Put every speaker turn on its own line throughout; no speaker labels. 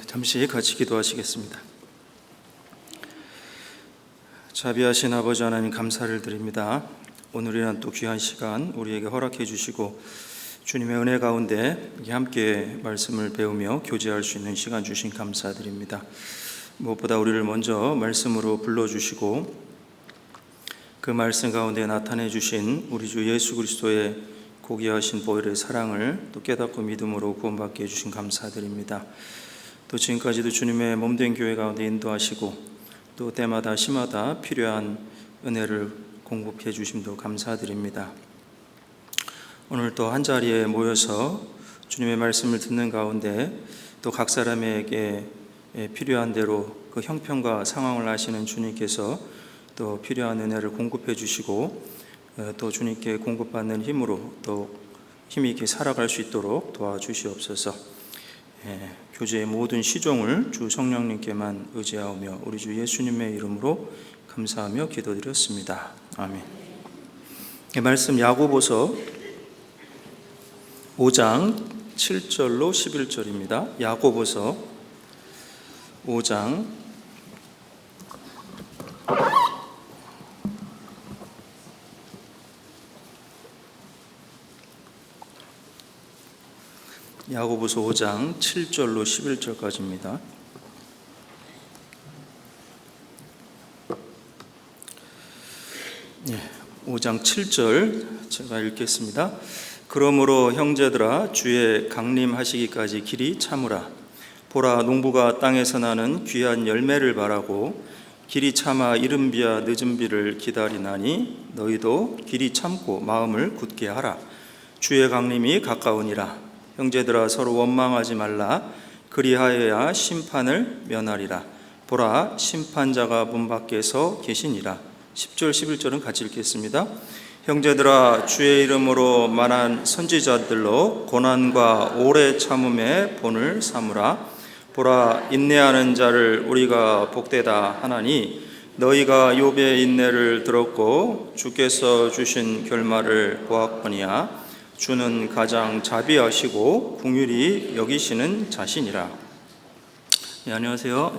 잠시 같이 기도하시겠습니다. 자비하신 아버지 하나님, 감사를 드립니다. 오늘이란 또 귀한 시간 우리에게 허락해 주시고 주님의 은혜 가운데 함께 말씀을 배우며 교제할 수 있는 시간 주신 감사드립니다. 무엇보다 우리를 먼저 말씀으로 불러주시고 그 말씀 가운데 나타내 주신 우리 주 예수 그리스도의 고귀하신 보혈의 사랑을 또 깨닫고 믿음으로 구원받게 해주신 감사드립니다. 또 지금까지도 주님의 몸된 교회 가운데 인도하시고 또 때마다 시마다 필요한 은혜를 공급해 주심도 감사드립니다. 오늘 또 한자리에 모여서 주님의 말씀을 듣는 가운데 또 각 사람에게 필요한 대로 그 형편과 상황을 아시는 주님께서 또 필요한 은혜를 공급해 주시고 또 주님께 공급받는 힘으로 또 힘이 있게 살아갈 수 있도록 도와주시옵소서. 교제의 모든 시종을 주 성령님께만 의지하오며 우리 주 예수님의 이름으로 감사하며 기도드렸습니다. 아멘. 말씀 야고보서 5장 7절로 11절입니다. 야고보서 5장 7절로 11절까지입니다. 5장 7절 제가 읽겠습니다. 그러므로 형제들아, 주의 강림하시기까지 길이 참으라. 보라, 농부가 땅에서 나는 귀한 열매를 바라고 길이 참아 이른 비와 늦은 비를 기다리나니 너희도 길이 참고 마음을 굳게 하라. 주의 강림이 가까우니라. 형제들아, 서로 원망하지 말라. 그리하여야 심판을 면하리라. 보라, 심판자가 문 밖에서 계시니라. 10절 11절은 같이 읽겠습니다. 형제들아, 주의 이름으로 말한 선지자들로 고난과 오래 참음의 본을 삼으라. 보라, 인내하는 자를 우리가 복되다 하나니 너희가 욥의 인내를 들었고 주께서 주신 결말을 보았거니와 주는 가장 자비하시고 긍휼히 여기시는 자신이라. 안녕하세요.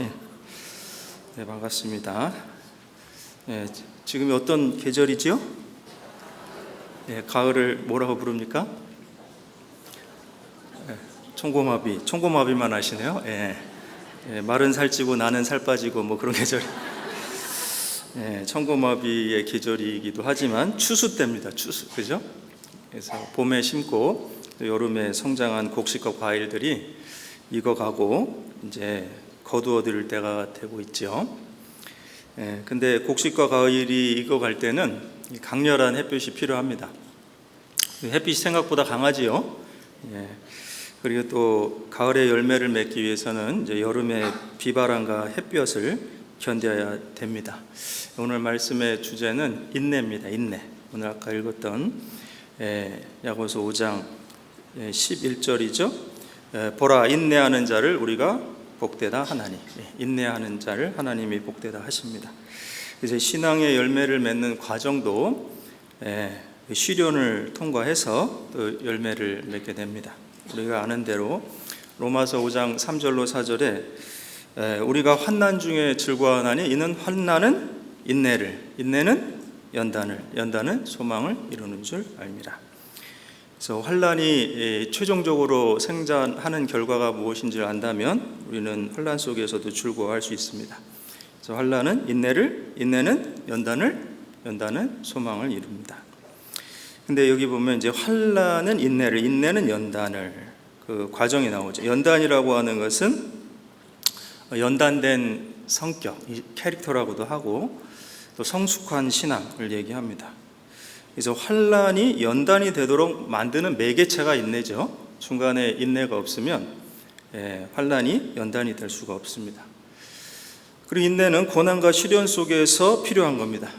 반갑습니다. 지금이 어떤 계절이죠? 가을을 뭐라고 부릅니까? 총고마비만 아시네요. 말은 살찌고 나는 살 빠지고 뭐 그런 계절. 총고마비의 계절이기도 하지만 추수 때입니다. 추수, 그죠? 그래서 봄에 심고 여름에 성장한 곡식과 과일들이 익어가고 이제 거두어들일 때가 되고 있죠. 근데 곡식과 과일이 익어갈 때는 강렬한 햇볕이 필요합니다. 햇빛이 생각보다 강하지요. 그리고 또 가을에 열매를 맺기 위해서는 이제 여름의 비바람과 햇볕을 견뎌야 됩니다. 오늘 말씀의 주제는 인내입니다. 인내. 오늘 아까 읽었던 야고보서 5장 11절이죠. 보라, 인내하는 자를 우리가 복되다 하나니. 인내하는 자를 하나님이 복되다 하십니다. 이제 신앙의 열매를 맺는 과정도 시련을 통과해서 또 열매를 맺게 됩니다. 우리가 아는 대로 로마서 5장 3절로 4절에 우리가 환난 중에 즐거워하나니 이는 환난은 인내를, 인내는 연단을, 연단은 소망을 이루는 줄 알미라. 그래서 환난이 최종적으로 생산하는 결과가 무엇인지를 안다면 우리는 환난 속에서도 즐거워할 수 있습니다. 그래서 환난은 인내를, 인내는 연단을, 연단은 소망을 이룹니다. 근데 여기 보면 이제 환난은 인내를, 인내는 연단을, 그 과정이 나오죠. 연단이라고 하는 것은 연단된 성격, 캐릭터라고도 하고 또 성숙한 신앙을 얘기합니다. 그래서 환난이 연단이 되도록 만드는 매개체가 인내죠. 중간에 인내가 없으면 환난이 연단이 될 수가 없습니다. 그리고 인내는 고난과 시련 속에서 필요한 겁니다.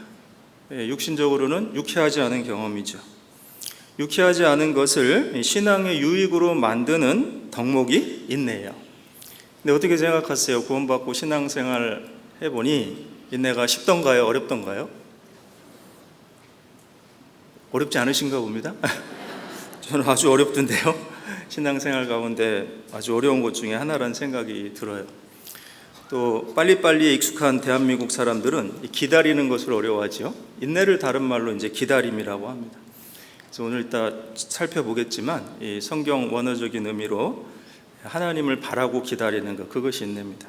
육신적으로는 유쾌하지 않은 경험이죠. 유쾌하지 않은 것을 신앙의 유익으로 만드는 덕목이 인내예요. 근데 어떻게 생각하세요? 구원받고 신앙생활 해보니 인내가 쉽던가요? 어렵던가요? 어렵지 않으신가 봅니다. 저는 아주 어렵던데요. 신앙생활 가운데 아주 어려운 것 중에 하나라는 생각이 들어요. 또 빨리빨리 익숙한 대한민국 사람들은 기다리는 것을 어려워하죠. 인내를 다른 말로 이제 기다림이라고 합니다. 그래서 오늘 이따 살펴보겠지만 이 성경 원어적인 의미로 하나님을 바라고 기다리는 것, 그것이 인내입니다.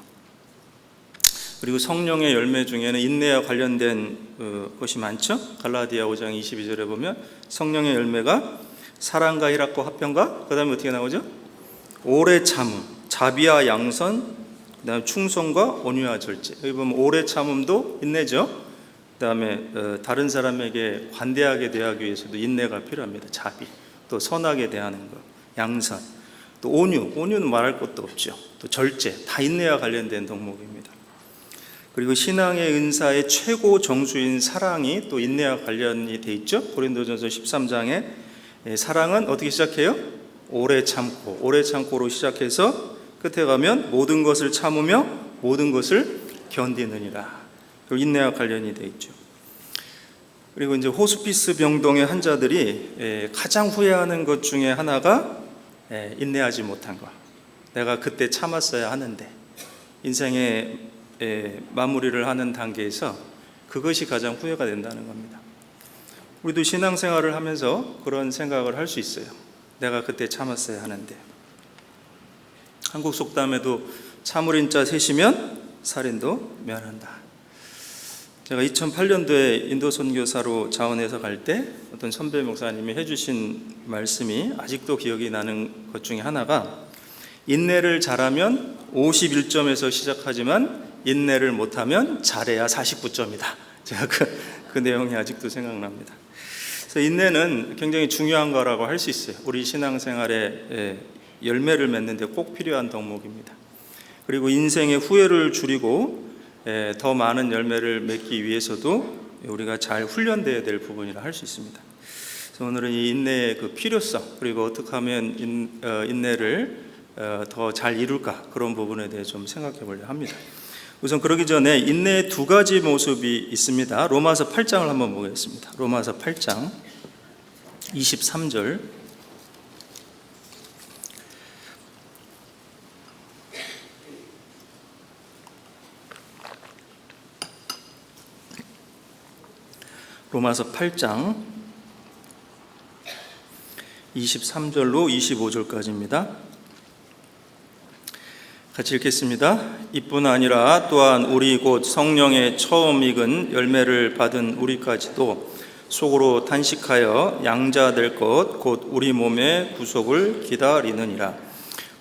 그리고 성령의 열매 중에는 인내와 관련된 것이 많죠. 갈라디아 5장 22절에 보면 성령의 열매가 사랑과 희락과 화평과 그 다음에 어떻게 나오죠? 오래 참음, 자비와 양선, 그 다음에 충성과 온유와 절제. 여기 보면 오래 참음도 인내죠. 그 다음에 다른 사람에게 관대하게 대하기 위해서도 인내가 필요합니다. 자비, 또 선하게 대하는 것, 양선, 또 온유는 말할 것도 없죠. 또 절제, 다 인내와 관련된 덕목입니다. 그리고 신앙의 은사의 최고 정수인 사랑이 또 인내와 관련이 돼 있죠. 고린도전서 13장에 사랑은 어떻게 시작해요? 오래 참고로 시작해서 끝에 가면 모든 것을 참으며 모든 것을 견디느니라. 그리고 인내와 관련이 돼 있죠. 그리고 이제 호스피스 병동의 환자들이 가장 후회하는 것 중에 하나가 인내하지 못한 것. 내가 그때 참았어야 하는데 인생의 마무리를 하는 단계에서 그것이 가장 후회가 된다는 겁니다. 우리도 신앙생활을 하면서 그런 생각을 할 수 있어요. 내가 그때 참았어야 하는데. 한국 속담에도 참을인 자 셋이면 살인도 면한다. 제가 2008년도에 인도 선교사로 자원해서 갈 때 어떤 선배 목사님이 해주신 말씀이 아직도 기억이 나는 것 중에 하나가 인내를 잘하면 51점에서 시작하지만 인내를 못하면 잘해야 49점이다. 제가 그 내용이 아직도 생각납니다. 그래서 인내는 굉장히 중요한 거라고 할 수 있어요. 우리 신앙생활에 열매를 맺는 데 꼭 필요한 덕목입니다. 그리고 인생의 후회를 줄이고 더 많은 열매를 맺기 위해서도 우리가 잘 훈련되어야 될 부분이라 할 수 있습니다. 그래서 오늘은 이 인내의 그 필요성, 그리고 어떻게 하면 인내를 더 잘 이룰까, 그런 부분에 대해 좀 생각해 보려 합니다. 우선 그러기 전에 인내의 두 가지 모습이 있습니다. 로마서 8장을 한번 보겠습니다. 로마서 8장 23절. 로마서 8장 23절로 25절까지입니다. 같이 읽겠습니다. 이뿐 아니라 또한 우리 곧 성령의 처음 익은 열매를 받은 우리까지도 속으로 탄식하여 양자 될 것 곧 우리 몸의 구속을 기다리느니라.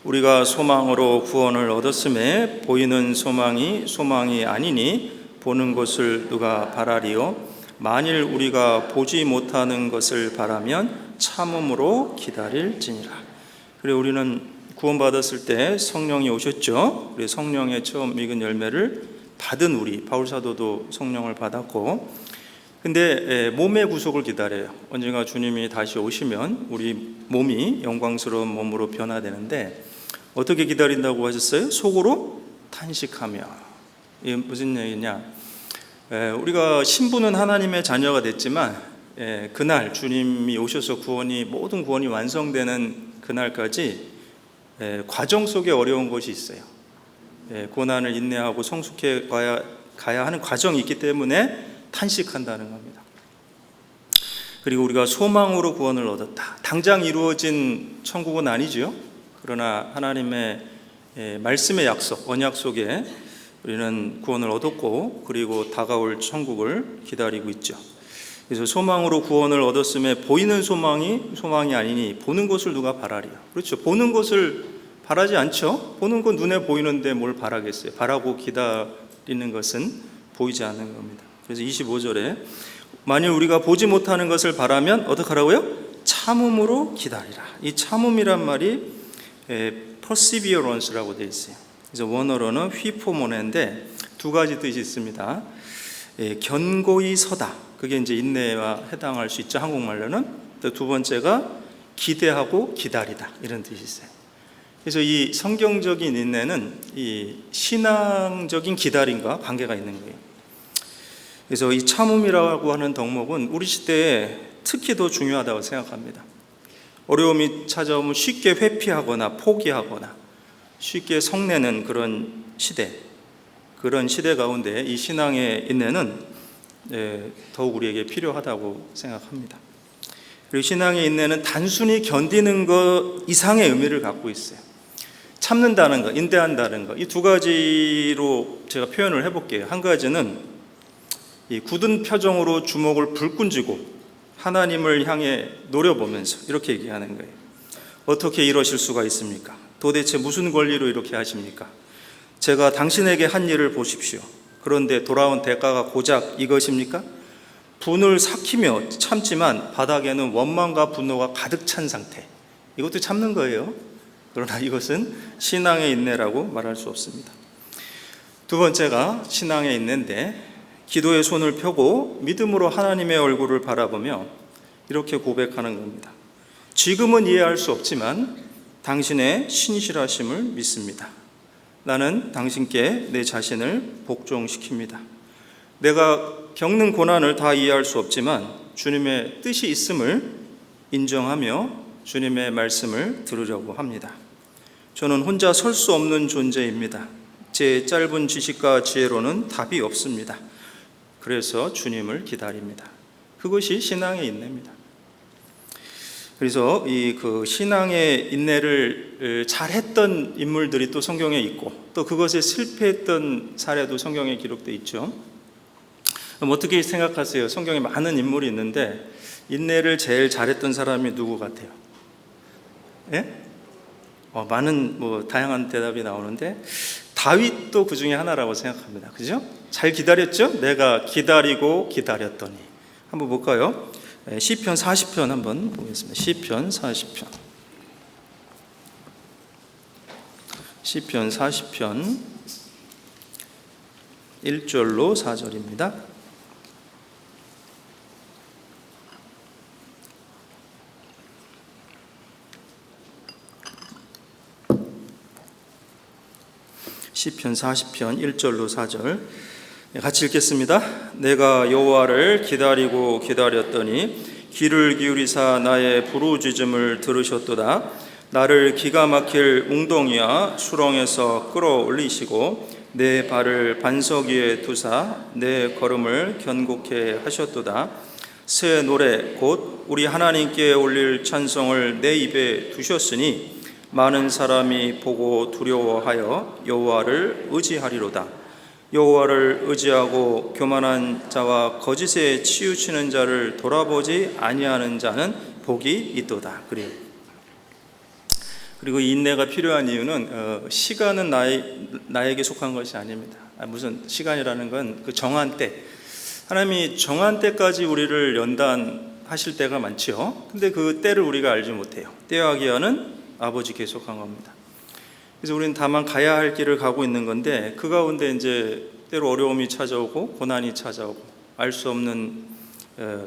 우리가 소망으로 구원을 얻었음에 보이는 소망이 아니니 보는 것을 누가 바라리요. 만일 우리가 보지 못하는 것을 바라면 참음으로 기다릴지니라. 그래, 우리는 구원받았을 때 성령이 오셨죠. 우리 성령의 처음 익은 열매를 받은 우리 바울 사도도 성령을 받았고, 근데 몸의 구속을 기다려요. 언젠가 주님이 다시 오시면 우리 몸이 영광스러운 몸으로 변화되는데 어떻게 기다린다고 하셨어요? 속으로 탄식하며. 이게 무슨 얘기냐? 우리가 신부는 하나님의 자녀가 됐지만 그날 주님이 오셔서 모든 구원이 완성되는 그날까지 과정 속에 어려운 것이 있어요. 고난을 인내하고 성숙해 가야 하는 과정이 있기 때문에 탄식한다는 겁니다. 그리고 우리가 소망으로 구원을 얻었다. 당장 이루어진 천국은 아니죠. 그러나 하나님의 말씀의 약속, 언약 속에 우리는 구원을 얻었고, 그리고 다가올 천국을 기다리고 있죠. 그래서 소망으로 구원을 얻었음에 보이는 소망이 아니니 보는 것을 누가 바라리요. 그렇죠. 보는 것을 바라지 않죠. 보는 건 눈에 보이는데 뭘 바라겠어요. 바라고 기다리는 것은 보이지 않는 겁니다. 그래서 25절에 만일 우리가 보지 못하는 것을 바라면 어떻게 하라고요? 참음으로 기다리라. 이 참음이란 말이 perseverance라고 되어 있어요. 그래서 원어로는 휘포모네인데 두 가지 뜻이 있습니다. 견고히 서다. 그게 이제 인내와 해당할 수 있죠. 한국말로는. 또 두 번째가 기대하고 기다리다. 이런 뜻이 있어요. 그래서 이 성경적인 인내는 이 신앙적인 기다림과 관계가 있는 거예요. 그래서 이 참음이라고 하는 덕목은 우리 시대에 특히 더 중요하다고 생각합니다. 어려움이 찾아오면 쉽게 회피하거나 포기하거나 쉽게 성내는 그런 시대 가운데 이 신앙의 인내는 더욱 우리에게 필요하다고 생각합니다. 그리고 신앙의 인내는 단순히 견디는 것 이상의 의미를 갖고 있어요. 참는다는 것, 인내한다는 것, 이 두 가지로 제가 표현을 해볼게요. 한 가지는 이 굳은 표정으로 주먹을 불끈 쥐고 하나님을 향해 노려보면서 이렇게 얘기하는 거예요. 어떻게 이러실 수가 있습니까? 도대체 무슨 권리로 이렇게 하십니까? 제가 당신에게 한 일을 보십시오. 그런데 돌아온 대가가 고작 이것입니까? 분을 삭히며 참지만 바닥에는 원망과 분노가 가득 찬 상태. 이것도 참는 거예요. 그러나 이것은 신앙의 인내라고 말할 수 없습니다. 두 번째가 신앙의 인내인데, 기도의 손을 펴고 믿음으로 하나님의 얼굴을 바라보며 이렇게 고백하는 겁니다. 지금은 이해할 수 없지만 당신의 신실하심을 믿습니다. 나는 당신께 내 자신을 복종시킵니다. 내가 겪는 고난을 다 이해할 수 없지만 주님의 뜻이 있음을 인정하며 주님의 말씀을 들으려고 합니다. 저는 혼자 설 수 없는 존재입니다. 제 짧은 지식과 지혜로는 답이 없습니다. 그래서 주님을 기다립니다. 그것이 신앙의 인내입니다. 그래서 그 신앙의 인내를 잘했던 인물들이 또 성경에 있고 또 그것에 실패했던 사례도 성경에 기록되어 있죠. 그럼 어떻게 생각하세요? 성경에 많은 인물이 있는데 인내를 제일 잘했던 사람이 누구 같아요? 예? 많은 다양한 대답이 나오는데 다윗도 그 중에 하나라고 생각합니다. 그죠? 잘 기다렸죠? 내가 기다리고 기다렸더니. 한번 볼까요? 시편 40편 한번 보겠습니다. 시편 40편. 시편 40편 1절로 4절입니다. 시편 40편 1절로 4절 같이 읽겠습니다. 내가 여호와를 기다리고 기다렸더니 귀를 기울이사 나의 부르짖음을 들으셨도다. 나를 기가 막힐 웅덩이와 수렁에서 끌어올리시고 내 발을 반석 위에 두사 내 걸음을 견고케 하셨도다. 새 노래 곧 우리 하나님께 올릴 찬송을 내 입에 두셨으니 많은 사람이 보고 두려워하여 여호와를 의지하리로다. 여호와를 의지하고 교만한 자와 거짓에 치우치는 자를 돌아보지 아니하는 자는 복이 있도다. 그리고 인내가 필요한 이유는 시간은 나에게 속한 것이 아닙니다. 무슨 시간이라는 건 그 정한 때, 하나님이 정한 때까지 우리를 연단하실 때가 많지요. 근데 그 때를 우리가 알지 못해요. 때와 기한은 아버지 계속한 겁니다. 그래서 우리는 다만 가야 할 길을 가고 있는 건데 그 가운데 이제 때로 어려움이 찾아오고 고난이 찾아오고 알 수 없는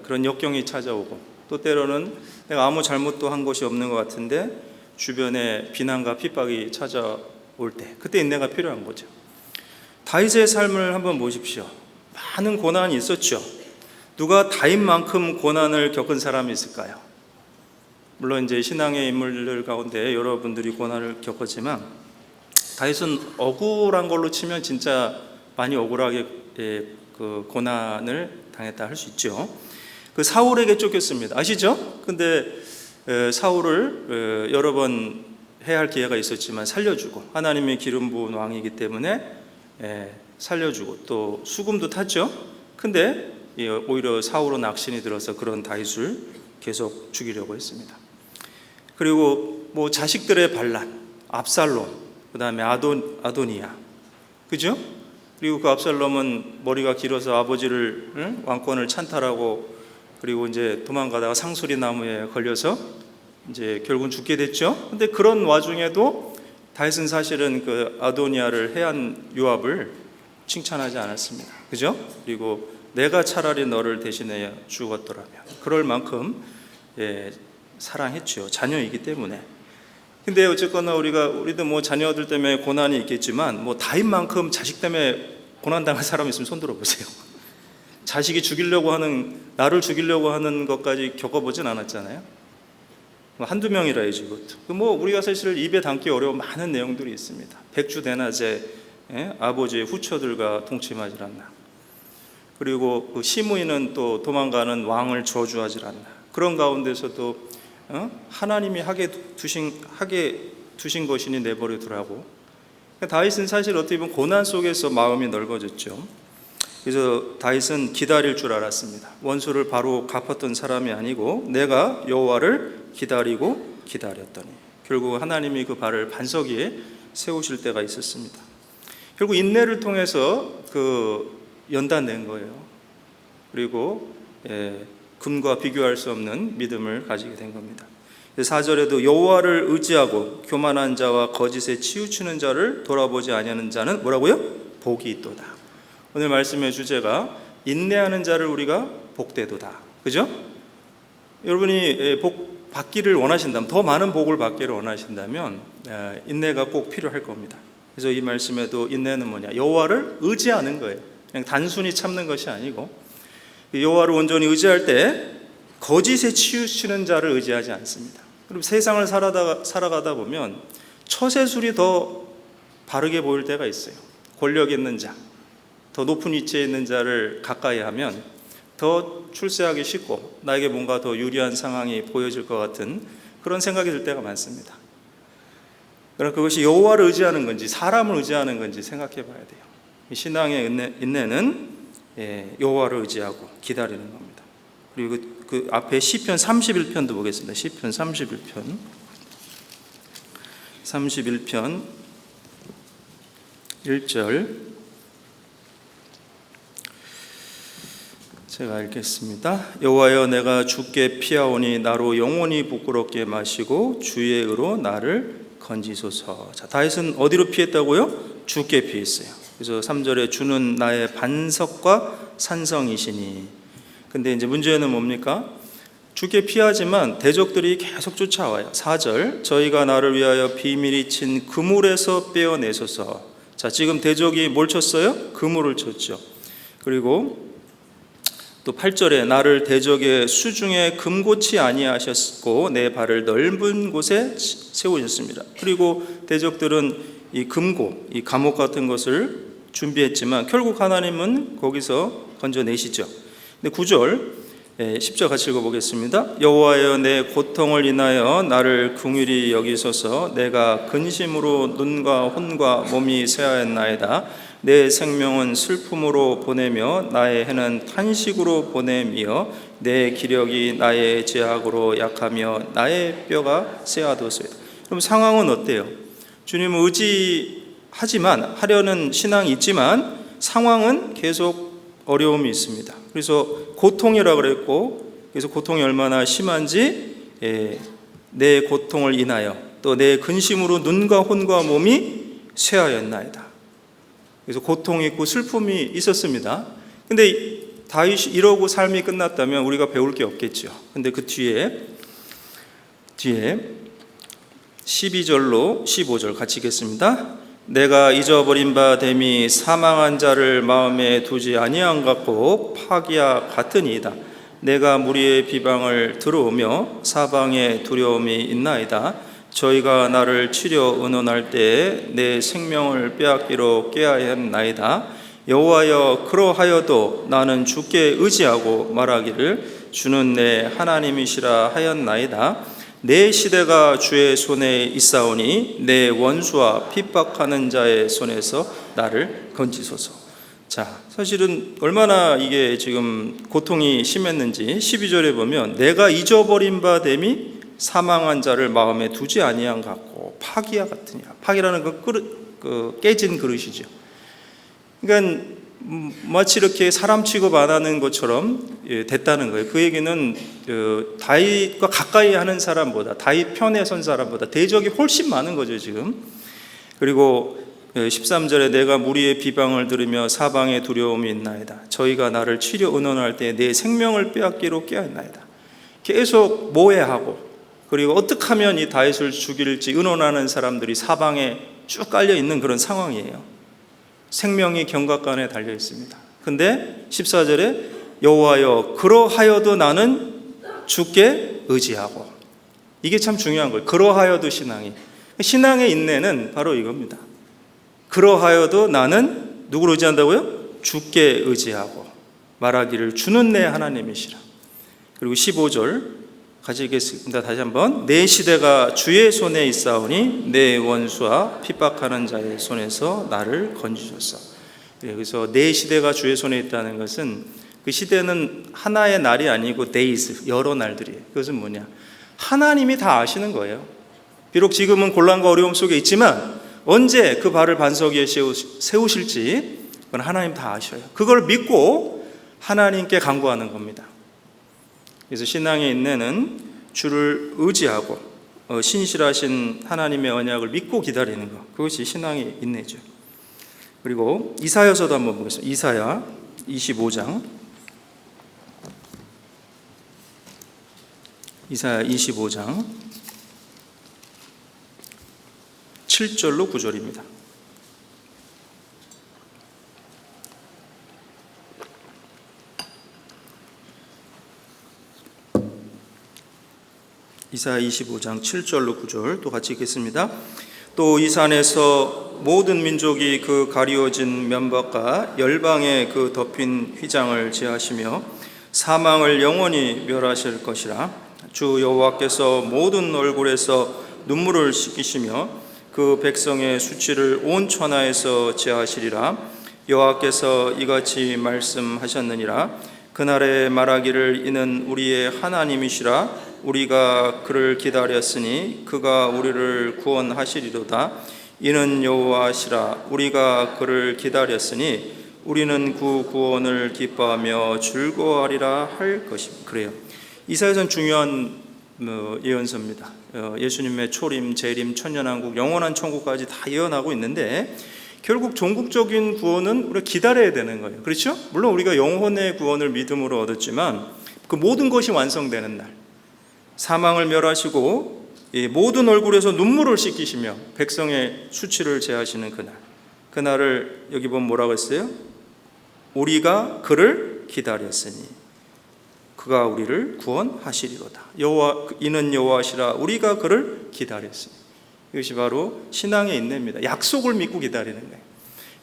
그런 역경이 찾아오고 또 때로는 내가 아무 잘못도 한 것이 없는 것 같은데 주변에 비난과 핍박이 찾아올 때 그때 인내가 필요한 거죠. 다윗의 삶을 한번 보십시오. 많은 고난이 있었죠. 누가 다윗만큼 고난을 겪은 사람이 있을까요? 물론 이제 신앙의 인물들 가운데 여러분들이 고난을 겪었지만 다윗은 억울한 걸로 치면 진짜 많이 억울하게 그 고난을 당했다 할 수 있죠. 그 사울에게 쫓겼습니다. 아시죠? 근데 사울을 여러 번 해야 할 기회가 있었지만 살려주고 하나님의 기름 부은 왕이기 때문에 살려주고 또 수금도 탔죠. 근데 오히려 사울은 낙심이 들어서 그런 다윗을 계속 죽이려고 했습니다. 그리고 자식들의 반란, 압살롬, 그 다음에 아도니아, 그죠? 그리고 그 압살롬은 머리가 길어서 아버지를 왕권을 찬탈하고 그리고 이제 도망가다가 상수리 나무에 걸려서 이제 결국은 죽게 됐죠. 근데 그런 와중에도 다윗은 사실은 그 아도니아를 해한 요압을 칭찬하지 않았습니다. 그죠? 그리고 내가 차라리 너를 대신해 죽었더라면 그럴 만큼 사랑했죠. 자녀이기 때문에. 근데 어쨌거나 우리도 자녀들 때문에 고난이 있겠지만 다윗만큼 자식 때문에 고난당한 사람 있으면 손 들어보세요. 자식이 나를 죽이려고 하는 것까지 겪어보진 않았잖아요. 한두 명이라야지 그것도. 우리가 사실 입에 담기 어려운 많은 내용들이 있습니다. 백주대낮에 아버지의 후처들과 동침하지 않나. 그리고 그 시므이는 또 도망가는 왕을 저주하지 않나. 그런 가운데서도 하나님이 하게 두신 것이니 내버려 두라고. 그러니까 다윗은 사실 어떻게 보면 고난 속에서 마음이 넓어졌죠. 그래서 다윗은 기다릴 줄 알았습니다. 원수를 바로 갚았던 사람이 아니고 내가 여호와를 기다리고 기다렸더니 결국 하나님이 그 발을 반석 위에 세우실 때가 있었습니다. 결국 인내를 통해서 그 연단된 거예요. 그리고 금과 비교할 수 없는 믿음을 가지게 된 겁니다. 4절에도 여호와를 의지하고 교만한 자와 거짓에 치우치는 자를 돌아보지 아니하는 자는 뭐라고요? 복이 있도다. 오늘 말씀의 주제가 인내하는 자를 우리가 복되도다. 그죠? 여러분이 복 받기를 원하신다면, 더 많은 복을 받기를 원하신다면 인내가 꼭 필요할 겁니다. 그래서 이 말씀에도 인내는 뭐냐? 여호와를 의지하는 거예요. 그냥 단순히 참는 것이 아니고 여호와를 온전히 의지할 때 거짓에 치우치는 자를 의지하지 않습니다. 그리고 세상을 살아가다 보면 처세술이 더 바르게 보일 때가 있어요. 권력 있는 자, 더 높은 위치에 있는 자를 가까이 하면 더 출세하기 쉽고 나에게 뭔가 더 유리한 상황이 보여질 것 같은 그런 생각이 들 때가 많습니다. 그러나 그것이 여호와를 의지하는 건지 사람을 의지하는 건지 생각해 봐야 돼요. 신앙의 인내는 여호와를 의지하고 기다리는 겁니다. 그리고 그 앞에 시편 31편도 보겠습니다. 시편 31편 1절 제가 읽겠습니다. 여호와여 내가 주께 피하오니 나로 영원히 부끄럽게 마시고 주의 의로 나를 건지소서. 자, 다윗은 어디로 피했다고요? 주께 피했어요. 그래서 3절에 주는 나의 반석과 산성이시니. 근데 이제 문제는 뭡니까? 주께 피하지만 대적들이 계속 쫓아와요. 4절 저희가 나를 위하여 비밀이 친 그물에서 빼어내소서. 자, 지금 대적이 뭘 쳤어요? 그물을 쳤죠. 그리고 또 8절에 나를 대적의 수중에 금고치 아니하셨고 내 발을 넓은 곳에 세우셨습니다. 그리고 대적들은 이 금고, 이 감옥 같은 것을 준비했지만 결국 하나님은 거기서 건져내시죠. 근데 9절, 10절 같이 읽어보겠습니다. 여호와여 내 고통을 인하여 나를 긍휼히 여기소서. 내가 근심으로 눈과 혼과 몸이 쇠하였나이다. 내 생명은 슬픔으로 보내며 나의 해는 탄식으로 보내며 내 기력이 나의 제약으로 약하며 나의 뼈가 쇠하도소이다. 그럼 상황은 어때요? 주님을 의지하지만 하려는 신앙이 있지만 상황은 계속 어려움이 있습니다. 그래서 고통이라고 그랬고, 그래서 고통이 얼마나 심한지 내 고통을 인하여 또 내 근심으로 눈과 혼과 몸이 쇠하였나이다. 그래서 고통이 있고 슬픔이 있었습니다. 근데 다윗이 이러고 삶이 끝났다면 우리가 배울 게 없겠죠. 근데 그 뒤에 12절로 15절 같이 읽겠습니다. 내가 잊어버린 바 됨이 사망한 자를 마음에 두지 아니한 같고 파기와 같으니이다. 내가 무리의 비방을 들어오며 사방에 두려움이 있나이다. 저희가 나를 치려 의논할 때에 내 생명을 빼앗기로 꾀하였나이다. 여호와여 그러하여도 나는 주께 의지하고 말하기를 주는 내 하나님이시라 하였나이다. 내 시대가 주의 손에 있사오니 내 원수와 핍박하는 자의 손에서 나를 건지소서. 자, 사실은 얼마나 이게 지금 고통이 심했는지 12절에 보면 내가 잊어버린 바 됨이 사망한 자를 마음에 두지 아니한 같고 파기와 같으냐. 파기라는 그 깨진 그릇이죠. 그러니까 마치 이렇게 사람 취급 안 하는 것처럼 됐다는 거예요. 그 얘기는 다윗과 가까이 하는 사람보다, 다윗 편에 선 사람보다 대적이 훨씬 많은 거죠 지금. 그리고 13절에 내가 무리의 비방을 들으며 사방에 두려움이 있나이다. 저희가 나를 치려 의논할 때 내 생명을 빼앗기로 꾀하였나이다. 계속 모해하고 그리고 어떻게 하면 이 다윗을 죽일지 의논하는 사람들이 사방에 쭉 깔려 있는 그런 상황이에요. 생명이 경각간에 달려 있습니다. 근데 14절에 여호와여 그러하여도 나는 주께 의지하고 이게 참 중요한 거예요. 그러하여도 신앙의 인내는 바로 이겁니다. 그러하여도 나는 누구를 의지한다고요? 주께 의지하고 말하기를 주는 내 하나님이시라. 그리고 15절 같이 읽겠습니다. 다시 한번. 내 시대가 주의 손에 있사오니 내 원수와 핍박하는 자의 손에서 나를 건지소서. 그래서 내 시대가 주의 손에 있다는 것은 그 시대는 하나의 날이 아니고 days, 여러 날들이에요. 그것은 뭐냐? 하나님이 다 아시는 거예요. 비록 지금은 곤란과 어려움 속에 있지만 언제 그 발을 반석 위에 세우실지 그건 하나님 다 아셔요. 그걸 믿고 하나님께 간구하는 겁니다. 그래서 신앙의 인내는 주를 의지하고 신실하신 하나님의 언약을 믿고 기다리는 것, 그것이 신앙의 인내죠. 그리고 이사야서도 한번 보겠습니다. 이사야 25장 7절로 9절입니다. 이사야 25장 7절로 9절 또 같이 읽겠습니다. 또 이 산에서 모든 민족이 그 가리워진 면박과 열방의 그 덮인 휘장을 제하시며 사망을 영원히 멸하실 것이라. 주 여호와께서 모든 얼굴에서 눈물을 씻기시며 그 백성의 수치를 온 천하에서 제하시리라. 여호와께서 이같이 말씀하셨느니라. 그날에 말하기를 이는 우리의 하나님이시라. 우리가 그를 기다렸으니 그가 우리를 구원하시리로다. 이는 여호와시라. 우리가 그를 기다렸으니 우리는 그 구원을 기뻐하며 즐거워하리라 할 것입니다. 그래요. 이사야서는 중요한 예언서입니다. 예수님의 초림, 재림, 천년왕국, 영원한 천국까지 다 예언하고 있는데 결국 종국적인 구원은 우리가 기다려야 되는 거예요. 그렇죠? 물론 우리가 영혼의 구원을 믿음으로 얻었지만 그 모든 것이 완성되는 날, 사망을 멸하시고 모든 얼굴에서 눈물을 씻기시며 백성의 수치를 제하시는 그날, 그날을 여기 보면 뭐라고 했어요? 우리가 그를 기다렸으니 그가 우리를 구원하시리로다. 이는 여호와시라. 우리가 그를 기다렸으니. 이것이 바로 신앙의 인내입니다. 약속을 믿고 기다리는 거예요.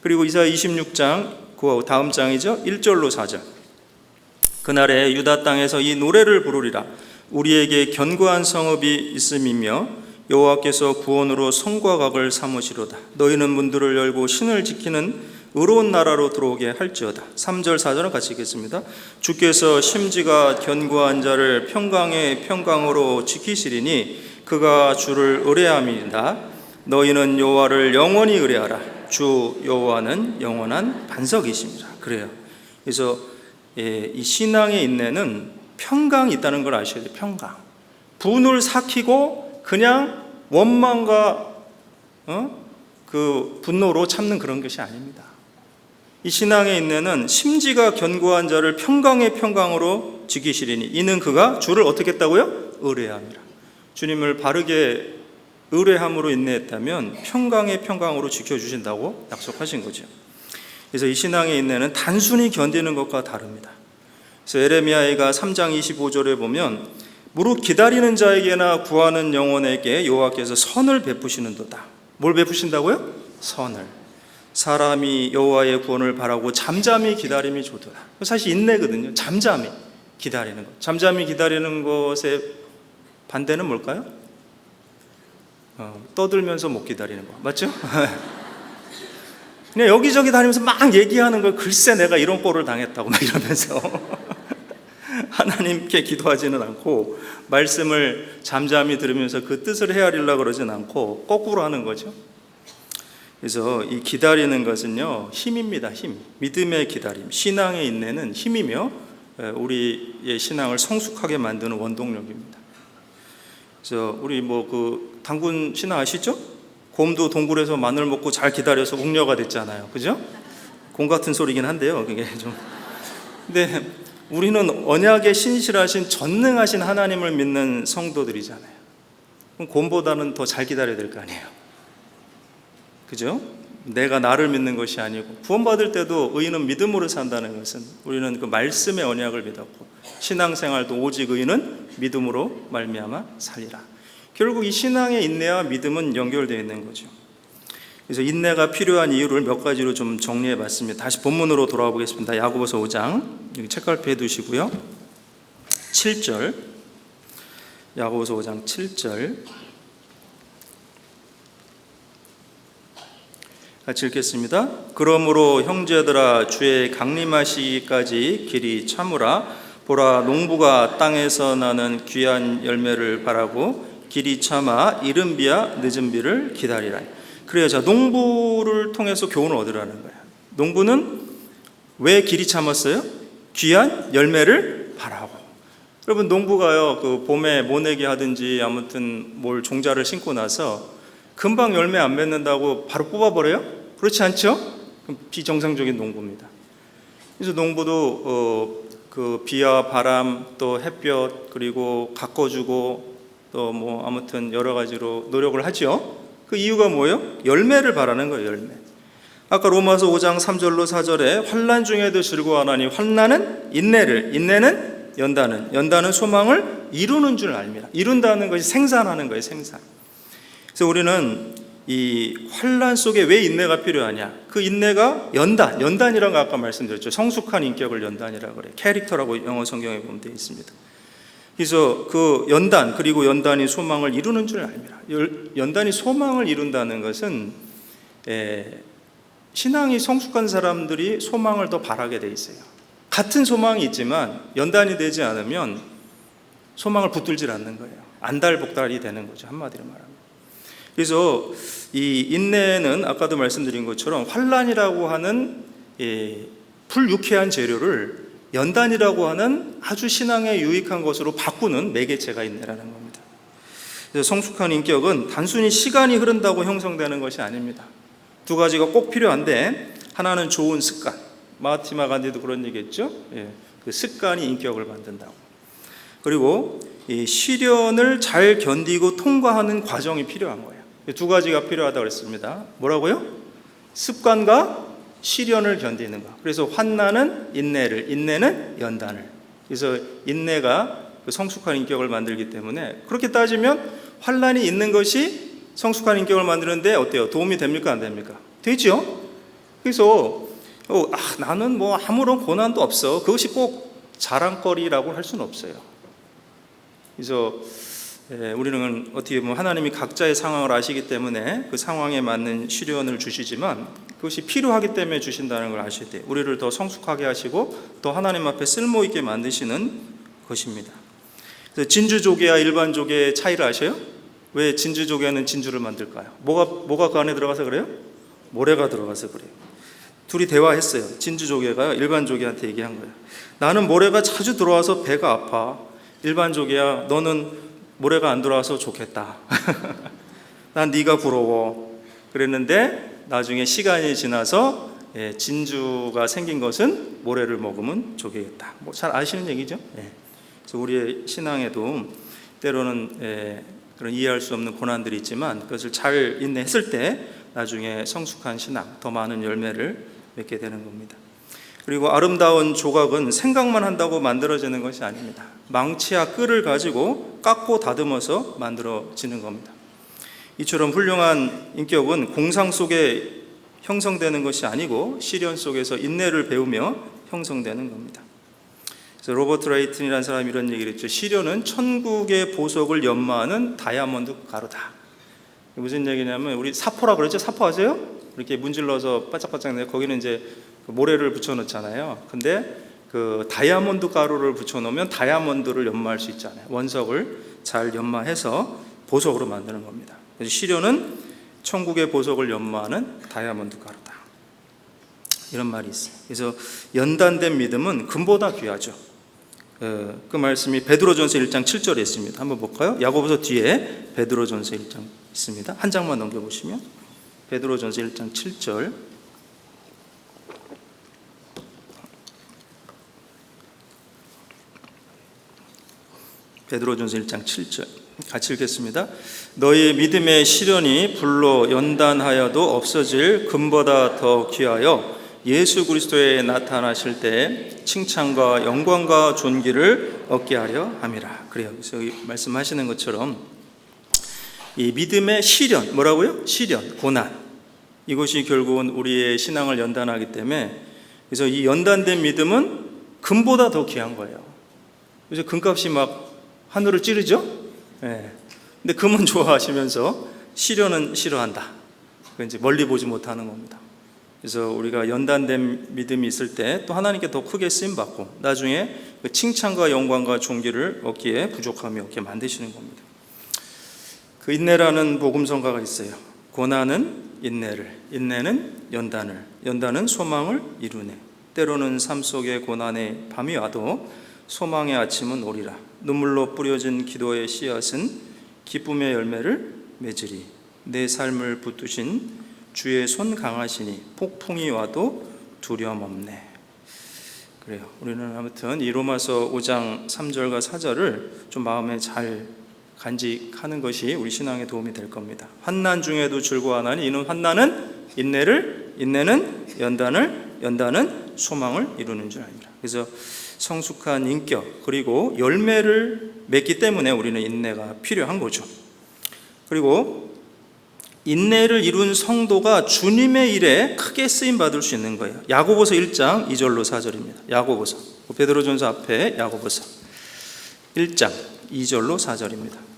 그리고 이사야 26장 그 다음 장이죠. 1절로 4절. 그날에 유다 땅에서 이 노래를 부르리라. 우리에게 견고한 성읍이 있음이며 여호와께서 구원으로 성과 각을 삼으시로다. 너희는 문들을 열고 신을 지키는 의로운 나라로 들어오게 할지어다. 3절 4절은 같이 읽겠습니다. 주께서 심지가 견고한 자를 평강의 평강으로 지키시리니 그가 주를 의뢰함이다. 너희는 여호와를 영원히 의뢰하라. 주 여호와는 영원한 반석이십니다. 그래요. 그래서 이 신앙의 인내는 평강이 있다는 걸 아셔야 돼요. 평강. 분을 삭히고 그냥 원망과 그 분노로 참는 그런 것이 아닙니다. 이 신앙의 인내는 심지가 견고한 자를 평강의 평강으로 지키시리니 이는 그가 주를 어떻게 했다고요? 의뢰함이라. 주님을 바르게 의뢰함으로 인내했다면 평강의 평강으로 지켜주신다고 약속하신 거죠. 그래서 이 신앙의 인내는 단순히 견디는 것과 다릅니다. 그래서 에레미야가 3장 25절에 보면 무릇 기다리는 자에게나 구하는 영혼에게 여호와께서 선을 베푸시는도다. 뭘 베푸신다고요? 선을. 사람이 여호와의 구원을 바라고 잠잠히 기다림이 좋도다. 사실 인내거든요. 잠잠히 기다리는 것. 잠잠히 기다리는 것의 반대는 뭘까요? 떠들면서 못 기다리는 거. 맞죠? 그냥 여기저기 다니면서 막 얘기하는 걸 글쎄 내가 이런 꼴을 당했다고 막 이러면서 하나님께 기도하지는 않고 말씀을 잠잠히 들으면서 그 뜻을 헤아리려고 그러진 않고 거꾸로 하는 거죠. 그래서 이 기다리는 것은요, 힘입니다. 힘. 믿음의 기다림, 신앙의 인내는 힘이며 우리의 신앙을 성숙하게 만드는 원동력입니다. 그래서 우리 그 당군 신앙 아시죠? 곰도 동굴에서 마늘 먹고 잘 기다려서 웅녀가 됐잖아요. 그죠? 곰 같은 소리긴 한데요. 그게 좀. 근데 우리는 언약에 신실하신 전능하신 하나님을 믿는 성도들이잖아요. 그럼 곰보다는 더 잘 기다려야 될 거 아니에요. 그죠? 내가 나를 믿는 것이 아니고 구원받을 때도 의인은 믿음으로 산다는 것은 우리는 그 말씀의 언약을 믿었고 신앙생활도 오직 의인은 믿음으로 말미암아 살리라. 결국 이 신앙의 인내와 믿음은 연결되어 있는 거죠. 그래서 인내가 필요한 이유를 몇 가지로 좀 정리해 봤습니다. 다시 본문으로 돌아와 보겠습니다. 야고보서 5장, 여기 책갈피해 두시고요. 7절, 야고보서 5장 7절 같이 읽겠습니다. 그러므로 형제들아, 주의 강림하시기까지 길이 참으라. 보라, 농부가 땅에서 나는 귀한 열매를 바라고 길이 참아 이른 비야 늦은 비를 기다리라. 그래요. 자, 농부를 통해서 교훈을 얻으라는 거예요. 농부는 왜 길이 참았어요? 귀한 열매를 바라고. 여러분, 농부가요, 그 봄에 모내기 하든지 아무튼 뭘 종자를 심고 나서 금방 열매 안 맺는다고 바로 뽑아버려요? 그렇지 않죠? 그럼 비정상적인 농부입니다. 그래서 농부도 그 비와 바람, 또 햇볕, 그리고 가꿔주고 또 뭐 아무튼 여러 가지로 노력을 하죠. 그 이유가 뭐예요? 열매를 바라는 거예요. 열매. 아까 로마서 5장 3절로 4절에 환난 중에도 즐거워하나니 환난은 인내를, 인내는 연단은, 연단은 소망을 이루는 줄 압니다. 이룬다는 것이 생산하는 거예요. 생산. 그래서 우리는 이 환난 속에 왜 인내가 필요하냐? 그 인내가 연단이라는 거 아까 말씀드렸죠. 성숙한 인격을 연단이라고 그래요. 캐릭터라고 영어 성경에 보면 되어 있습니다. 그래서 그 연단, 그리고 연단이 소망을 이루는 줄 압니다. 연단이 소망을 이룬다는 것은 신앙이 성숙한 사람들이 소망을 더 바라게 돼 있어요. 같은 소망이 있지만 연단이 되지 않으면 소망을 붙들질 않는 거예요. 안달복달이 되는 거죠. 한마디로 말하면. 그래서 이 인내는 아까도 말씀드린 것처럼 환난이라고 하는 불유쾌한 재료를 연단이라고 하는 아주 신앙에 유익한 것으로 바꾸는 매개체가 인내라는 겁니다. 그래서 성숙한 인격은 단순히 시간이 흐른다고 형성되는 것이 아닙니다. 두 가지가 꼭 필요한데, 하나는 좋은 습관. 마하티마 간디도 그런 얘기했죠. 그 습관이 인격을 만든다고. 그리고 이 시련을 잘 견디고 통과하는 과정이 필요한 거예요. 두 가지가 필요하다고 그랬습니다. 뭐라고요? 습관과 시련을 견디는 것. 그래서 환난은 인내를, 인내는 연단을. 그래서 인내가 성숙한 인격을 만들기 때문에, 그렇게 따지면 환난이 있는 것이 성숙한 인격을 만드는데 어때요? 도움이 됩니까? 안 됩니까? 되죠. 그래서 나는 뭐 아무런 고난도 없어. 그것이 꼭 자랑거리라고 할 수는 없어요. 그래서 우리는 어떻게 보면 하나님이 각자의 상황을 아시기 때문에 그 상황에 맞는 시련을 주시지만 그것이 필요하기 때문에 주신다는 걸 아셔야 돼요. 우리를 더 성숙하게 하시고 더 하나님 앞에 쓸모있게 만드시는 것입니다. 그래서 진주조개와 일반 조개의 차이를 아셔요? 왜 진주조개는 진주를 만들까요? 뭐가 그 안에 들어가서 그래요? 모래가 들어가서 그래요. 둘이 대화했어요. 진주조개가 일반 조개한테 얘기한 거예요. 나는 모래가 자주 들어와서 배가 아파. 일반 조개야, 너는 모래가 안 들어와서 좋겠다. 난 네가 부러워. 그랬는데 나중에 시간이 지나서 진주가 생긴 것은 모래를 먹으면 조개겠다. 뭐 잘 아시는 얘기죠. 그래서 우리의 신앙에도 때로는 그런 이해할 수 없는 고난들이 있지만 그것을 잘 인내했을 때 나중에 성숙한 신앙, 더 많은 열매를 맺게 되는 겁니다. 그리고 아름다운 조각은 생각만 한다고 만들어지는 것이 아닙니다. 망치와 끌을 가지고 깎고 다듬어서 만들어지는 겁니다. 이처럼 훌륭한 인격은 공상 속에 형성되는 것이 아니고 시련 속에서 인내를 배우며 형성되는 겁니다. 그래서 로버트 라이튼이라는 사람이 이런 얘기를 했죠. 시련은 천국의 보석을 연마하는 다이아몬드 가루다. 무슨 얘기냐면, 우리 사포라 그러죠? 사포 아세요? 이렇게 문질러서 바짝바짝 내요. 거기는 이제 모래를 붙여놓잖아요. 근데 그 다이아몬드 가루를 붙여놓으면 다이아몬드를 연마할 수 있잖아요. 원석을 잘 연마해서 보석으로 만드는 겁니다. 그래서 시련은 천국의 보석을 연마하는 다이아몬드 가루다. 이런 말이 있어요. 그래서 연단된 믿음은 금보다 귀하죠. 그 말씀이 베드로전서 1장 7절에 있습니다. 한번 볼까요? 야고보서 뒤에 베드로전서 1장 있습니다. 한 장만 넘겨보시면 베드로전서 1장 7절. 베드로전서 1장 7절 같이 읽겠습니다. 너희 믿음의 시련이 불로 연단하여도 없어질 금보다 더 귀하여 예수 그리스도에 나타나실 때 칭찬과 영광과 존귀를 얻게 하려 함이라. 그래요. 그래서 말씀하시는 것처럼 이 믿음의 시련, 뭐라고요? 시련, 고난. 이것이 결국은 우리의 신앙을 연단하기 때문에, 그래서 이 연단된 믿음은 금보다 더 귀한 거예요. 그래서 금값이 막 하늘을 찌르죠? 예. 근데 금은 좋아하시면서 시련은 싫어한다. 그 이제 멀리 보지 못하는 겁니다. 그래서 우리가 연단된 믿음이 있을 때 또 하나님께 더 크게 쓰임 받고 나중에 그 칭찬과 영광과 존귀를 얻기에 부족함이 없게 만드시는 겁니다. 그 인내라는 복음성가가 있어요. 고난은 인내를, 인내는 연단을, 연단은 소망을 이루네. 때로는 삶 속의 고난의 밤이 와도 소망의 아침은 오리라. 눈물로 뿌려진 기도의 씨앗은 기쁨의 열매를 맺으리. 내 삶을 붙드신 주의 손 강하시니 폭풍이 와도 두려움 없네. 그래요. 우리는 아무튼 이 로마서 5장 3절과 4절을 좀 마음에 잘 간직하는 것이 우리 신앙에 도움이 될 겁니다. 환난 중에도 즐거워하나니 이는 환난은 인내를, 인내는 연단을, 연단은 소망을 이루는 줄 아니라. 그래서 성숙한 인격 그리고 열매를 맺기 때문에 우리는 인내가 필요한 거죠. 그리고 인내를 이룬 성도가 주님의 일에 크게 쓰임 받을 수 있는 거예요. 야고보서 1장 2절로 4절입니다. 야고보서, 베드로전서 앞에 야고보서 1장 2절로 4절입니다.